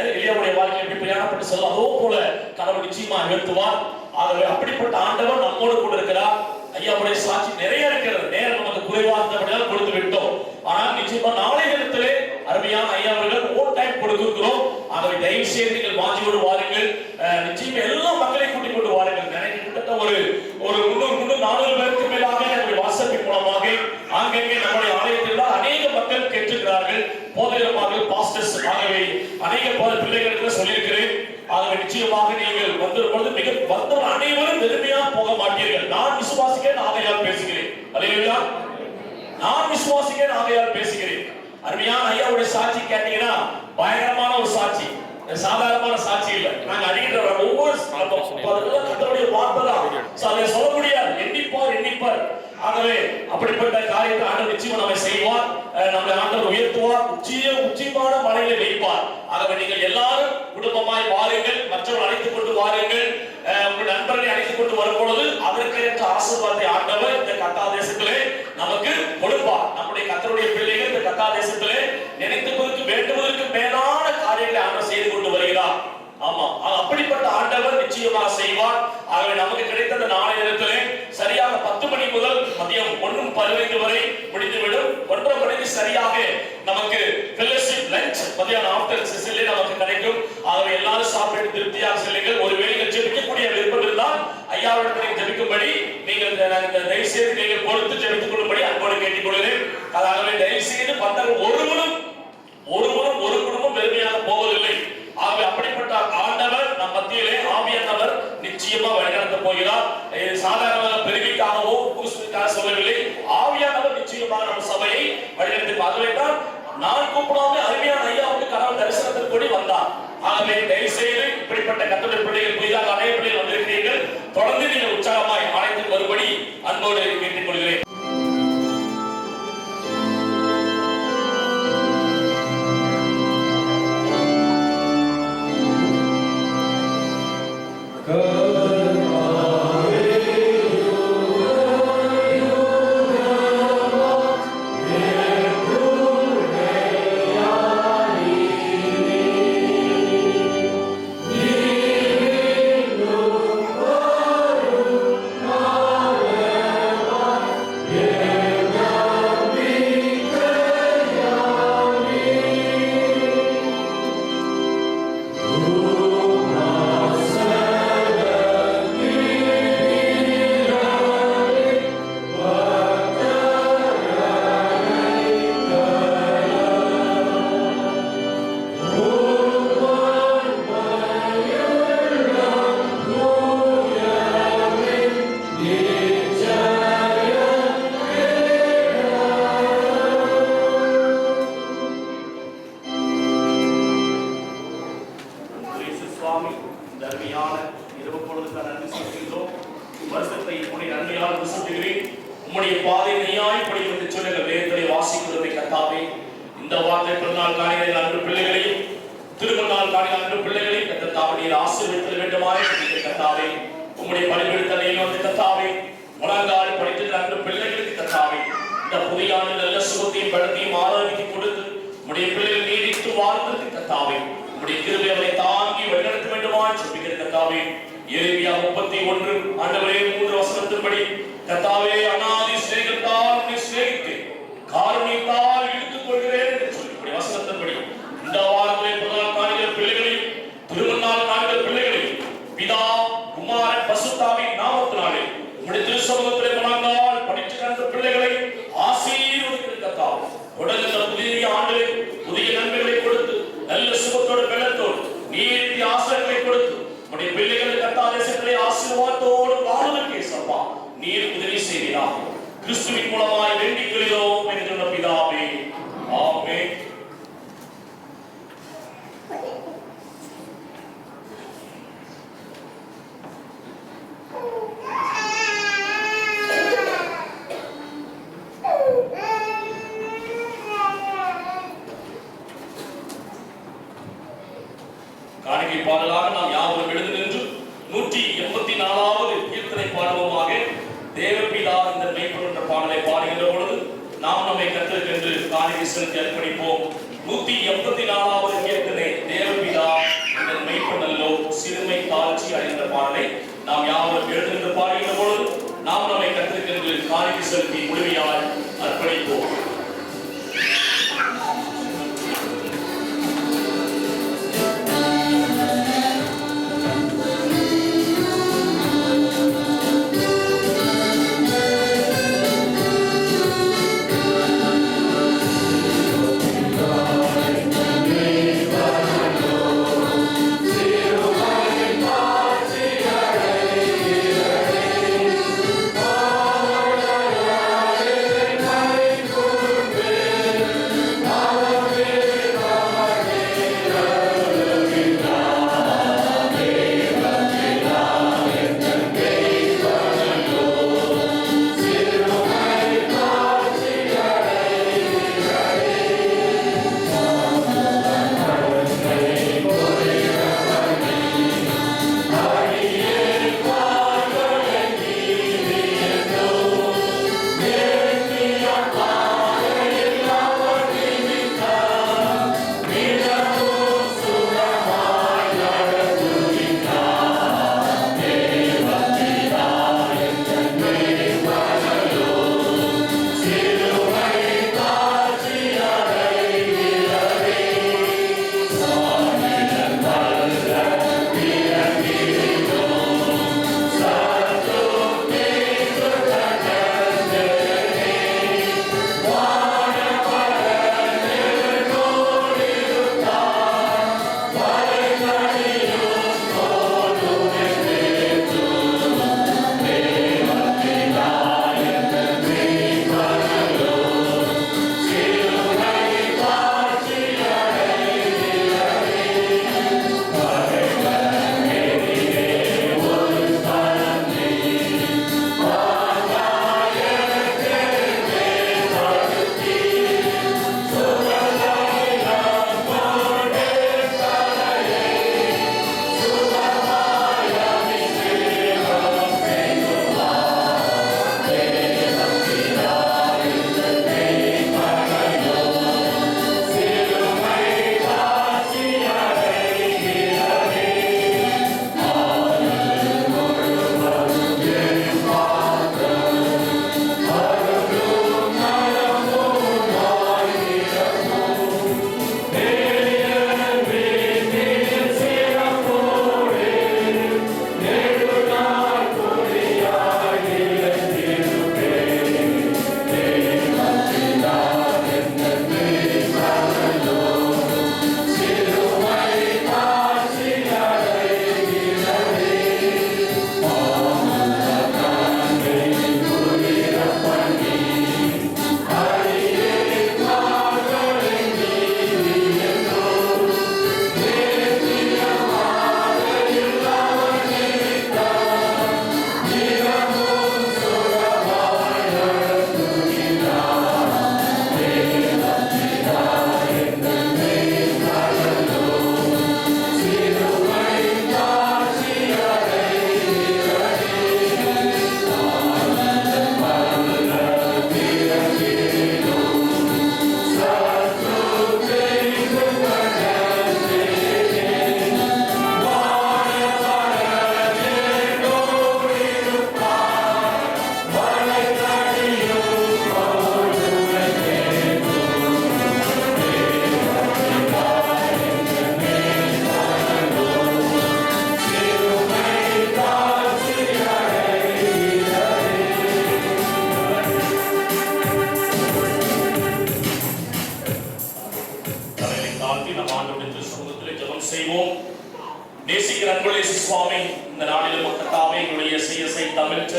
A: எலியாவுடைய வாழ்க்கையை எப்படி பிரயாணப்பட்டு சொல்ல அதோ போல கடவுள் நிச்சயமா நிறுத்துவார். ஆகவே அப்படிப்பட்ட ஆண்டவர் நம்மோடு கூட இருக்கிறார். ஐயாவுடைய சாட்சி நிறைய இருக்கிறது. நேரம் நமக்கு குறைவாக கொடுத்து விட்டோம். ஆனால் நிச்சயமா நாளை தினத்திலே அருமையான ஐயா அவர்கள் ஓன் டைம் கொடுக்கிறோம். ஆகவே தயவு செய்து நீங்கள் வாஞ்சியோடு வாருங்கள். நிச்சயமா எல்லா மக்களையும் கூட்டிக் கொண்டு வாருங்கள். கிட்டத்தட்ட ஒரு 300-400 பேருக்கு மேலாக நம்முடைய வாட்ஸ்அப்பின் மூலமாக ஆங்கங்கே நம்முடைய ஆலயத்தில் அநேக மக்கள் கேட்டிருக்கிறார்கள். போதகர்கள் பாஸ்டர்ஸ் ஆகவே அநேக பிள்ளைகளுக்கு சொல்லியிருக்கிறேன். ஆகவே நிச்சயமாக நீங்கள் வந்திருப்பது மிக வந்தவர் அனைவரும் வெறுமையா போக மாட்டீர்கள். நான் விசுவாசிக்கிறேன், ஆகையால் பேசுகிறேன். அல்லேலூயா. நான் விசுவாசிக்கிறேன், ஆகையால் பேசுகிறேன். அருமையான ஐயாவுடைய சாட்சி கேட்டீங்கன்னா பயங்கரமான ஒரு சாட்சி, சாதாரணமான சாட்சி இல்ல. நாங்க அடிக்கிற ஒவ்வொரு கர்த்தருடைய வார்த்தை தான், அதை சொல்ல முடியாது. எண்ணிப்பார். ஆகவே அப்படிப்பட்ட காரியத்தை ஆண்டவர் நிச்சயம் நம்மை செய்வார். நம்மை ஆண்டவர் உயர்த்துவார், உச்சியமான மலையில வைப்பார். ஆகவே நீங்கள் எல்லாரும் குடும்பமாய் வாருங்கள், மற்றவர்கள் அழைத்துக் கொண்டு வாருங்கள். உங்கள் நண்பர்களை அழைத்துக் கொண்டு வரும் பொழுது அதற்கேற்ற ஆசீர்வாதத்தை ஆண்டவர் இந்த கத்தா தேசத்திலே நமக்கு கொடுப்பார். நம்முடைய கர்த்தருடைய பிள்ளைகள் இந்த கத்தா தேசத்திலே நினைத்துவதற்கு வேண்டுவதற்கு மேலான காரியங்களை ஆண்டவர் செய்து கொண்டு வருகிறார். ஆமா, அப்படிப்பட்ட ஆண்டவர் நிச்சயமாக செய்வார். ஆகவே நமக்கு கிடைத்த அந்த நாளை நேரத்திலே சரியாக 10 மணி முதல் மதியம் 1:15 வரை முடிந்துவிடும். 1:30 மணிக்கு சரியாக நமக்கு ஃபெல்லோஷிப் லஞ்ச் மதியம் ஆஃப்டர் செஷன்ல நமக்கு கிடைக்கும். ஆகவே எல்லாரும் சாப்பிட்டு திருப்தியாக செல்லுங்கள். ஒருவேளை நீங்கள் ஜெபிக்கக்கூடிய விருப்பம் இருந்தால் ஐயாவிடத்தில் ஜெபிக்கும்படி நீங்கள் தயவு செய்து நீங்கள் பொறுத்து ஜெபித்துக் கொள்ளும்படி அன்போடு கேட்டுக்கொள்கிறேன். ஆகவே தயவு செய்து பந்தர்கள் ஒருவரும் ஒரு குடும்பம் வெறுமையாக போவதில்லை. ஆகவே அப்படிப்பட்ட ஆண்டவர் நம் மத்தியிலே ஆவியானவர் நிச்சயமா வழிநடத்த போகிறார். சாதாரண பெருமைக்காகவோ புதுசுக்காக சொல்லவில்லை. ஆவியானவர் நிச்சயமாக நம்ம சபையை வழிநடத்தி அதுவேதான் நான் கூப்பிடாம அருமையான ஐயாவுக்கு கடவுள் தரிசனத்தில் கூடி வந்தார். ஆகவே தயவு செய்து இப்படிப்பட்ட கர்த்தருடைய பிள்ளைகள் புதிதாக அநேக பிள்ளைகள் வந்திருக்கிறீர்கள். தொடர்ந்து நீங்கள் உற்சாகமாய் ஆலயத்துக்கு வரும்படி அன்போடு கேட்டுக்கொள்கிறேன். புதிய நல்ல சுகத்தையும் பலத்தையும் ஆரோக்கியத்தையும் கொடுத்து உடைய பிள்ளைகள் நீடித்து வாழ காலத்துக்கு கர்த்தாவே உம்முடைய கிருபை அவரை தாங்கி வழிநடத்த வேண்டுமா ஜெபிக்கிற கர்த்தாவே. எரேமியா 31 ஆண்டவரே 3 வசனத்தின்படி கர்த்தாவே அநாதி சிநேகத்தால் உம்மை சிநேகித்து காருண்யத்தால் இழுத்துக் கொள்கிறேன் என்று சொல்லி வசனத்தின்படி இந்த வாரத்திலே பிறநாள் காணுகிற பிள்ளைகளையும் திருமணநாள் காணுகிற பிள்ளைகளையும் பிதா குமாரன் பசுத்தாவின் நாமத்தினாலே உம்முடைய திருச்சமூகத்திலே பிறநாள் படித்து கண்ட பிள்ளைகளை ஆசீர்வதிக்கிற கர்த்தாவே. உடனே புதிய ஆண்டிலே புதிய நன்மைகளை கொடுத்து நல்ல சுகத்தோடு வெள்ளத்தோடு நீதி ஆசைகளை கொடுத்து உம்முடைய பிள்ளைகளை கர்த்தாவே தேசத்திலே ஆசீர்வாதத்தோடு வாழ்வதற்கு சப்பா நீர் உதவி செய்வீராக. கிறிஸ்துவின் மூலமாய் வேண்டிக் கொள்கிறோம் என்கிற பிதாவே, ஆமென். காணிக்கை பாடலாக நாம் யாவரும் எழுந்து நின்று 184வது கீர்த்தனை பாடுவோமாக. தேவபிதா இந்த மெய்ப்பொருள் என்ற பாடலை பாடுகின்ற பொழுது நாம் நம்மை கர்த்தருக்கென்று காணிக்கை செலுத்தி அர்ப்பணிப்போம். 184வது கீர்த்தனை தேவபிதா இந்த மெய்ப்பொருளோ சிறுமை தாழ்ச்சி அடைகின்ற பாடலை நாம் யாவரும் எழுந்து நின்று பாடுகின்ற பொழுது நாம் நம்மை கர்த்தருக்கென்று காணிக்கை செலுத்தி முழுமையாய் அர்ப்பணிப்போம்.
F: Hallelujah.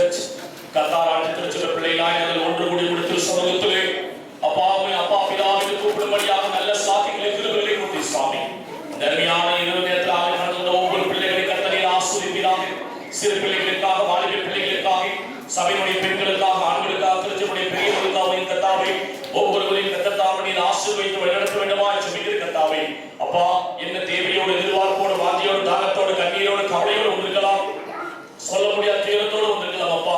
A: சர்ச் கத்தாராட்டு திருச்சிற பிள்ளைகளாய் நாங்கள் ஒன்று கூடி முடித்து சமூகத்திலே அப்பாவை அப்பா பிதாவை கூப்பிடும்படியாக நல்ல சாத்தியங்களை கிருபைகளை கொடுத்து சுவாமி தர்மியான இரவு நேரத்தில் நடந்த ஒவ்வொரு பிள்ளைகளை கத்தனை ஆசீர்வதிப்பீராக. சிறு பிள்ளைகளுக்காக, வாலிப பிள்ளைகளுக்காக, சபையுடைய பெண்களுக்காக, ஆண்களுக்காக, திருச்சியுடைய பெரியவர்களுக்காக கத்தாவை ஒவ்வொருவரையும் கத்தாவை ஆசீர்வதித்து வழிநடத்த வேண்டுமாய் ஜெபிக்கிறேன் கத்தாவை. அப்பா, என்ன தேவையோடு, எதிர்பார்ப்போடு, வாஞ்சியோடு, தாகத்தோடு, கண்ணீரோடு, கவலையோடு வந்திருக்கலாம், சொல்ல முடியாத துயரத்தோடு வந்திருக்கலாம். அப்பா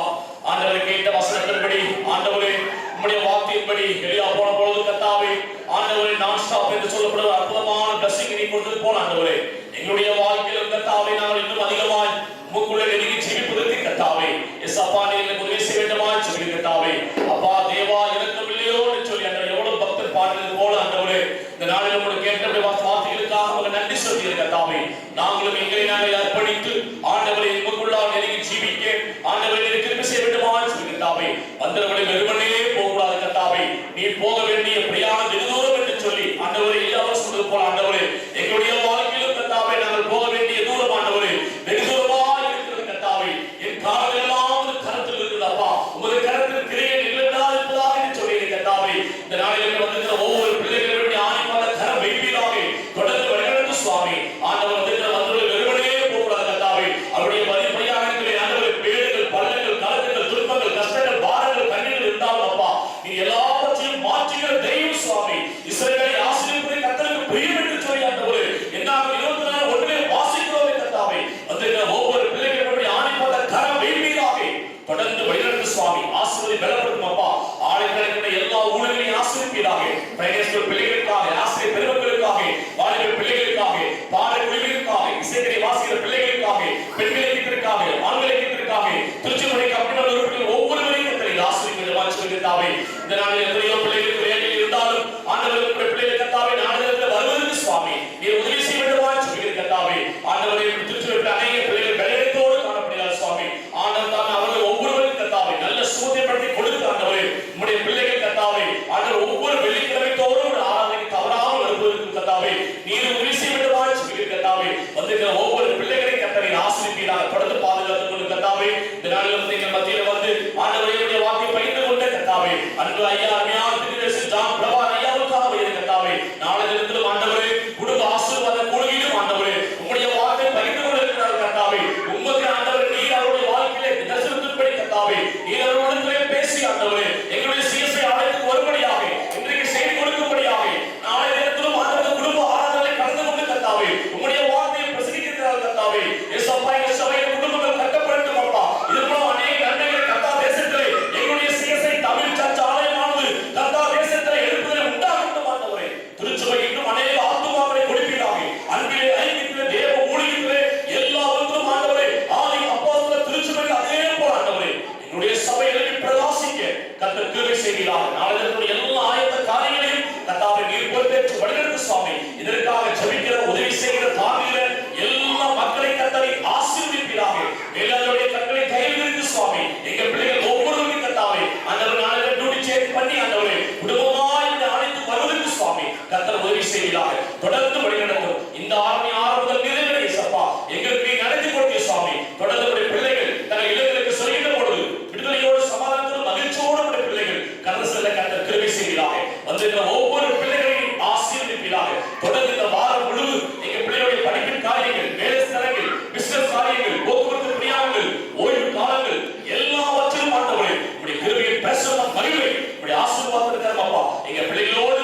A: ஆண்டவரை கேட்ட வசனத்தின்படி, ஆண்டவரே உம்முடைய வார்த்தையின்படி எலியா போன பொழுது கத்தாவே ஆண்டவரே நான் ஸ்டாப் என்று சொல்லப்படுற அற்புதமான பிளஸிங் நீ கொடுத்தது போல ஆண்டவரே எங்களுடைய வாழ்க்கையில் கத்தாவே நாங்கள் இன்னும் அதிகமாய் உங்களுடைய நெருங்கி ஜீவிப்பதற்கு கத்தாவே எஸ் அப்பா நீங்க உதவி செய்ய வேண்டுமாய் சொல்லி கத்தாவே. அப்பா தேவா எனக்கு இல்லையோ என்று சொல்லி அந்த எவ்வளவு பக்தர் பாடுறது போல ஆண்டவரே இந்த நாளில் உங்களுக்கு கேட்ட வார்த்தைகளுக்காக உங்க நன்றி சொல்லி கத்தாவே. நாங்களும் எங்களை நாங்கள் அர்ப்பணித்து ஆண்டவரை உங்களுக்குள்ளாக நெருங்கி ஜீவிக்க ஆண்டவரை கிருபை செய்ய வேண்டுமாய் சொல்லி கத்தாவே. வந்தவர்களை வெறுமனே போகக்கூடாது கத்தாவே, நீ போக வேண்டிய பிரயாணம் வெகு தூரம் என்று சொல்லி ஆண்டவரை எல்லாரும் சொன்னது போல ஆண்டவரே எங்களுடைய வாழ்க்கையிலும் கத்தாவே நாங்கள் போக வேண்டிய தூரம் ஆண்டவரே வெகு தூரமாக இருக்கிறது கத்தாவே. என் காலங்கள் எல்லாம் கரத்தில் இருக்குது அப்பா, உமது கரத்தில் கிரியை நிகழ்ந்தால் இருப்பதாக சொல்லி கத்தாவே. இந்த நாளில் வந்திருக்கிற ஒவ்வொரு பிள்ளைகளுடைய ஆணிப்பாத கரம் வெயிலாக தொடர்ந்து வழிநடத்து சுவாமி. ஆண்டவர் வந்திருக்கிற வந்தவர்கள் வெறுமனே போகக்கூடாது கத்தாவே, அவருடைய மதிப்பையாக இருக்கிற ஆண்டவர் பேடுகள், பள்ளங்கள், கலக்கங்கள், துன்பங்கள், கஷ்டங்கள், பாரங்கள், கண்ணீர்கள் இருந்தாலும் அப்பா நீ எல்லாவற்றையும் மாற்றுகிற தெய்வம் சுவாமி. இஸ்ரவேலை ஆசீர்வதிப்பதை கர்த்தருக்கு பிரியம் என்று சொல்லி ஆண்டவரே என்னாக 24 ஒன்றிலே வாசிக்கிறோமே கர்த்தாவே. வந்திருக்கிற ஒவ்வொரு பிள்ளைகளுடைய ஆணிப்பாத கரம் வெயிலாக தொடர்ந்து வழிநடத்து சுவாமி. ஆசீர்வதி பலப்படுத்தும் அப்பா. ஆளுநர்களுடைய எல்லா ஊழலையும் ஆசீர்வதிப்பீராக. பயணஸ்தர் பிள்ளைகளுக்காக, ஆசிரியர் பெருமக்களுக்காக, வாலிப பிள்ளைகளுக்காக, பாட குழுவிற்காக, இசைக்கரை வாசிக்கிற பிள்ளைகளுக்காக, பெண்களை கிட்டிற்காக, ஆண்களை கிட்டிற்காக, திருச்சிமுறை கப்பினல் உறுப்பினர் ஒவ்வொருவரையும் ஆசீர்வதிப்பதாக சொல்கிறாவே. இந்த நாளில் எத்தனையோ பிள்ளைகளுக்கு வேலையில் இருந்தாலும் ஆண்டவர்களுடைய பிள்ளைகள் கத்தாவே நாடுகளுக்கு வருவதற்கு சுவாமி நீர் உதவி செய்ய வேண்டுமாய் சொல்கிறீர் கத்தாவே. ஆண்டவரை திருச்சிமுறை அநேக பிள்ளைகள் வெள்ளத்தோடு காணப்படுகிறார் சுவாமி. ஆண்டவர் தான் அவர்கள் ஒவ்வொருவரும் கத்தாவே நல்ல சூதியப்படுத்தி கொடுத்து ஆண்டவரே உம்முடைய பிள்ளைகள் கத்தாவே ஆண்டவர் ஒவ்வொரு வெள்ளிக்கிழமை தோறும் ஒரு ஆராதனை தவறாமல் வருவதற்கு கத்தாவே நீர் உதவி செய்ய வேண்டுமாய் சொல்கிறீர் கத்தாவே. வந்திருக்கிற ஒவ்வொரு பிள்ளைகளை கத்தனை ஆசீர்வதிப்பீராக. தொடர்ந்து பாதுகாத்துக் கொண்டு கத்தாவே. இந்த நாளில் வந்து எங்கள் மத்தியில் வந்து ஆண்டவரையுடைய வாக்கை பகிர்ந்து கொண்ட கத்தாவே அன்பு ஐயா அருமையான திருநேசன் ஜான் பிரபார் ஐயாவுக்காக வைத்த கத்தாவே நாளை தினத்திலும் ஆண்டவரே குடும்ப ஆசீர்வாத கூடுகையிலும் ஆண்டவரே உம்முடைய வாக்கை பகிர்ந்து கொண்டிருக்கிறார் கத்தாவே. உமக்கு ஆண்டவர் நீர் அவருடைய வாழ்க்கையிலே தரிசனத்தின்படி கத்தாவே நீர் அவருடைய பேசி ஆண்டவரே எங்களுடைய சிஎஸ்ஐ ஆலயத்துக்கு வரும்படியாக இன்றைக்கு செய்தி கொடுக்கும்படியாக நாளை தினத்திலும் ஆண்டவர் குடும்ப ஆராதனை கலந்து கொண்டு கத்தாவே உம்முடைய வார்த்தையை பிரசங்கிக்கிறார் கத்தாவே. எஸ் அப்பா எங்கள் சபையில் குடும்பங்கள் கட்டப்படட்டும் அப்பா. இது போல அநேக நன்மைகளை கத்தா தேசத்திலே எங்களுடைய சிஎஸ்ஐ தமிழ் சர்ச் ஆலயமானது கத்தா தேசத்திலே எழுப்புதல் உண்டாகட்டும் ஆண்டவரே. திருச்சபை இன்னும் அநேக ஆத்துமாக்களை கொடுப்பீராக. அன்பிலே ஐக்கியத்திலே தேவ ஊழியத்திலே எல்லாவற்றும் ஆண்டவரே ஆதி அப்போஸ்தலர் திருச்சபையில் அதே போல ஆண்டவரே எங்களுடைய சபைகளை பிரகாசிக்க கர்த்தர் கிருபை செய்கிறார். நாளைய எல்லா ஆயத்த காரியங்களையும் கர்த்தாவே நீர் பொறுப்பேற்று வழிநடத்து சுவாமி. இதற்காக ஜெபிக்கிற உதவி செய்கிற தாவிர எல்லா மக்களை கர்த்தரை ஆசீர்வதிப்பீராக. எல்லாருடைய கற்களை கையில் இருந்து சுவாமி எங்கள் பிள்ளைகள் ஒவ்வொருவரும் கர்த்தாவே ஆண்டவர் நாளை டியூட்டி சேஞ்ச் பண்ணி ஆண்டவரே குடும்பமாய் இந்த ஆலயத்துக்கு வருவதற்கு சுவாமி கர்த்தர் உதவி செய்கிறார். தொடர்ந்து வழிநடத்தும் இந்த ஆரம்பத்தில் நிறைவேறிய சப்பா எங்களுக்கு நடத்தி கொடுத்திய சுவாமி. தொடர்ந்து பிள்ளைகள் தங்கள் இளைஞர்களுக்கு சொல்கின்ற பொழுது விடுதலையோடு சமாதானத்தோடு மகிழ்ச்சியோடு பிள்ளைகள் கடந்து செல்ல கர்த்தர் கிருபை செய்கிறார். வந்திருக்கிற ஒவ்வொரு பிள்ளைகளையும் ஆசீர்வதிப்பீராக. தொடர்ந்து இந்த வாரம் முழு எங்கள் பிள்ளைகளுடைய படிப்பின் காரியங்கள், வேலை ஸ்தலங்கள், பிசினஸ் காரியங்கள், போக்குவரத்து பிரயாணங்கள், ஓய்வு காலங்கள் எல்லாவற்றிலும் ஆண்டவரே உம்முடைய கிருபையின் பிரசன்னம் மகிழ்வை உம்முடைய ஆசீர்வாதத்திற்காக அப்பா எங்கள் பிள்ளைகளோடு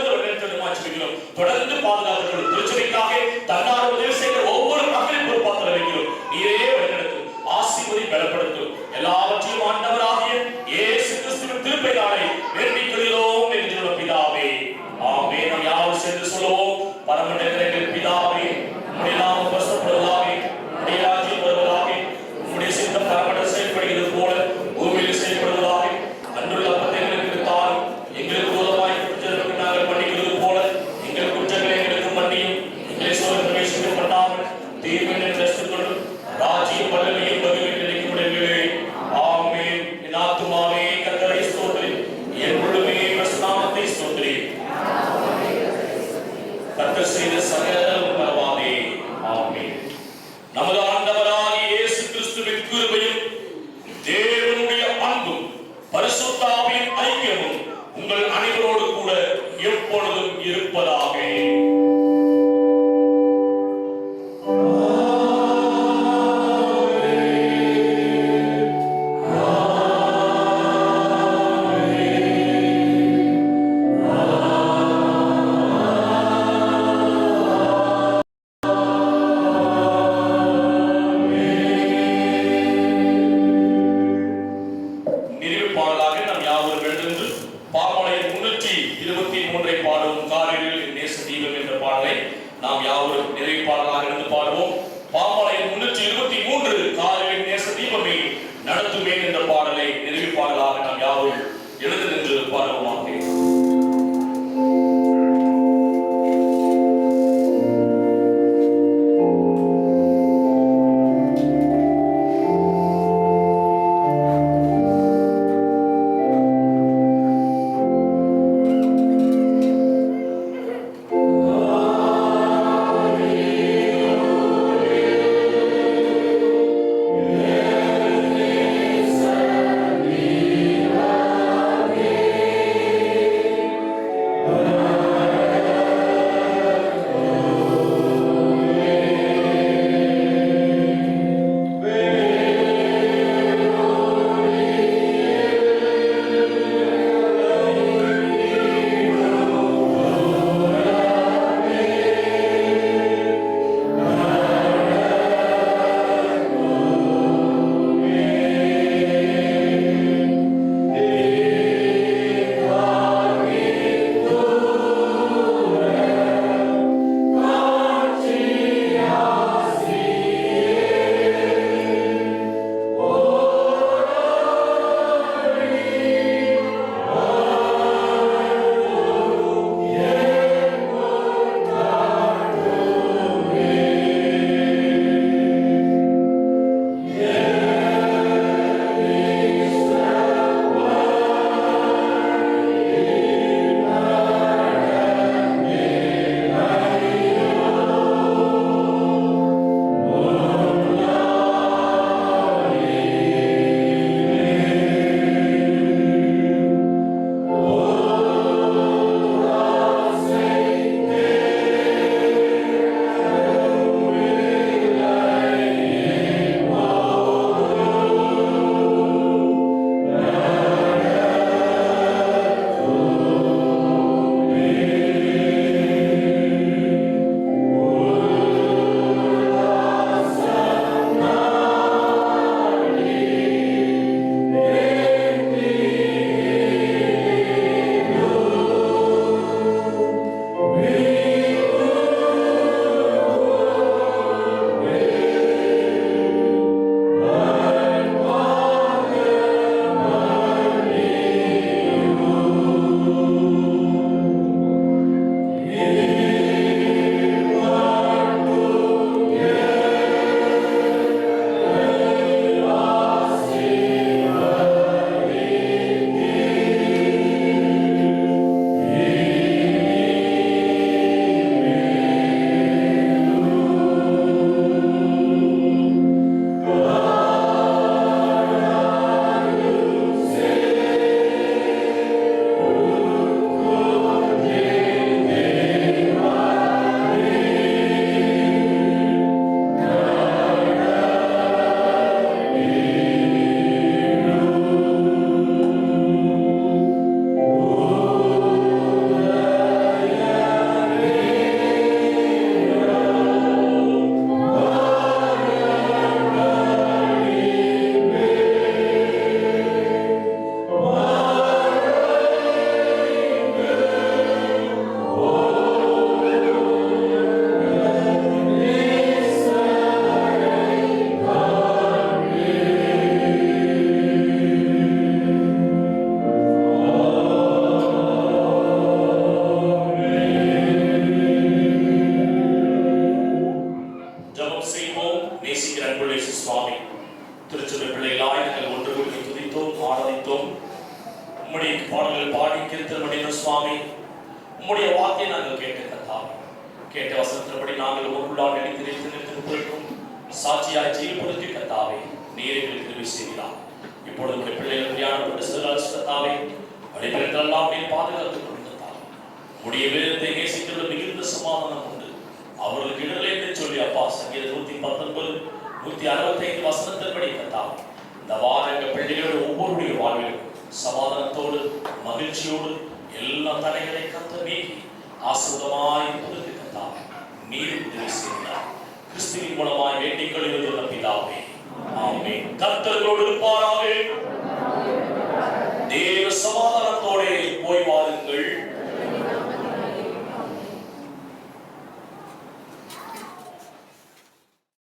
A: தொடர்ந்து பாதுகாத்துக் கொள்ளும். பரிசுத்த ஆவியின் ஐக்கியமும் உங்கள் அனைவரோடு கூட எப்பொழுதும் இருப்பதாக.
F: உம்முடைய வாக்கை நாங்கள் கேட்ட கர்த்தாவே, கேட்ட வசனத்தின்படி நாங்கள் உங்களுக்குள்ளாக நினைத்திருக்கும் சாட்சியாய் செயல்படுத்தி கர்த்தாவே நீர் எங்களுக்கு உதவி செய்கிறார். இப்பொழுது உங்களுடைய பிள்ளைகள் பிரயாணப்பட்டு செல்றாவே வழிபிறத்தெல்லாம் நீ பாதுகாத்துக் கொடுத்தார். உடைய வேதத்தை நேசிக்கிறது மிகுந்த சமாதானம் உண்டு. அவர்களுக்கு இடலை என்று சொல்லி அப்பா சங்கீதம் 119 165 வசனத்தின்படி கத்தாவே இந்த வாரங்க பிள்ளைகளோடு ஒவ்வொருடைய வாழ்விலும் சமாதானத்தோடு மகிழ்ச்சியோடு எல்லா தடைகளை கத்த நீக்கி ஆசீர்வாதமாய் இருப்பதற்கு கத்தாவே நீர் உதவி செய்கிறார். கிறிஸ்துவின் மூலமாய் வேண்டிக் கொள்கிறது பிதாவே. ஆமென். கர்த்தரோடு இருப்பாராக.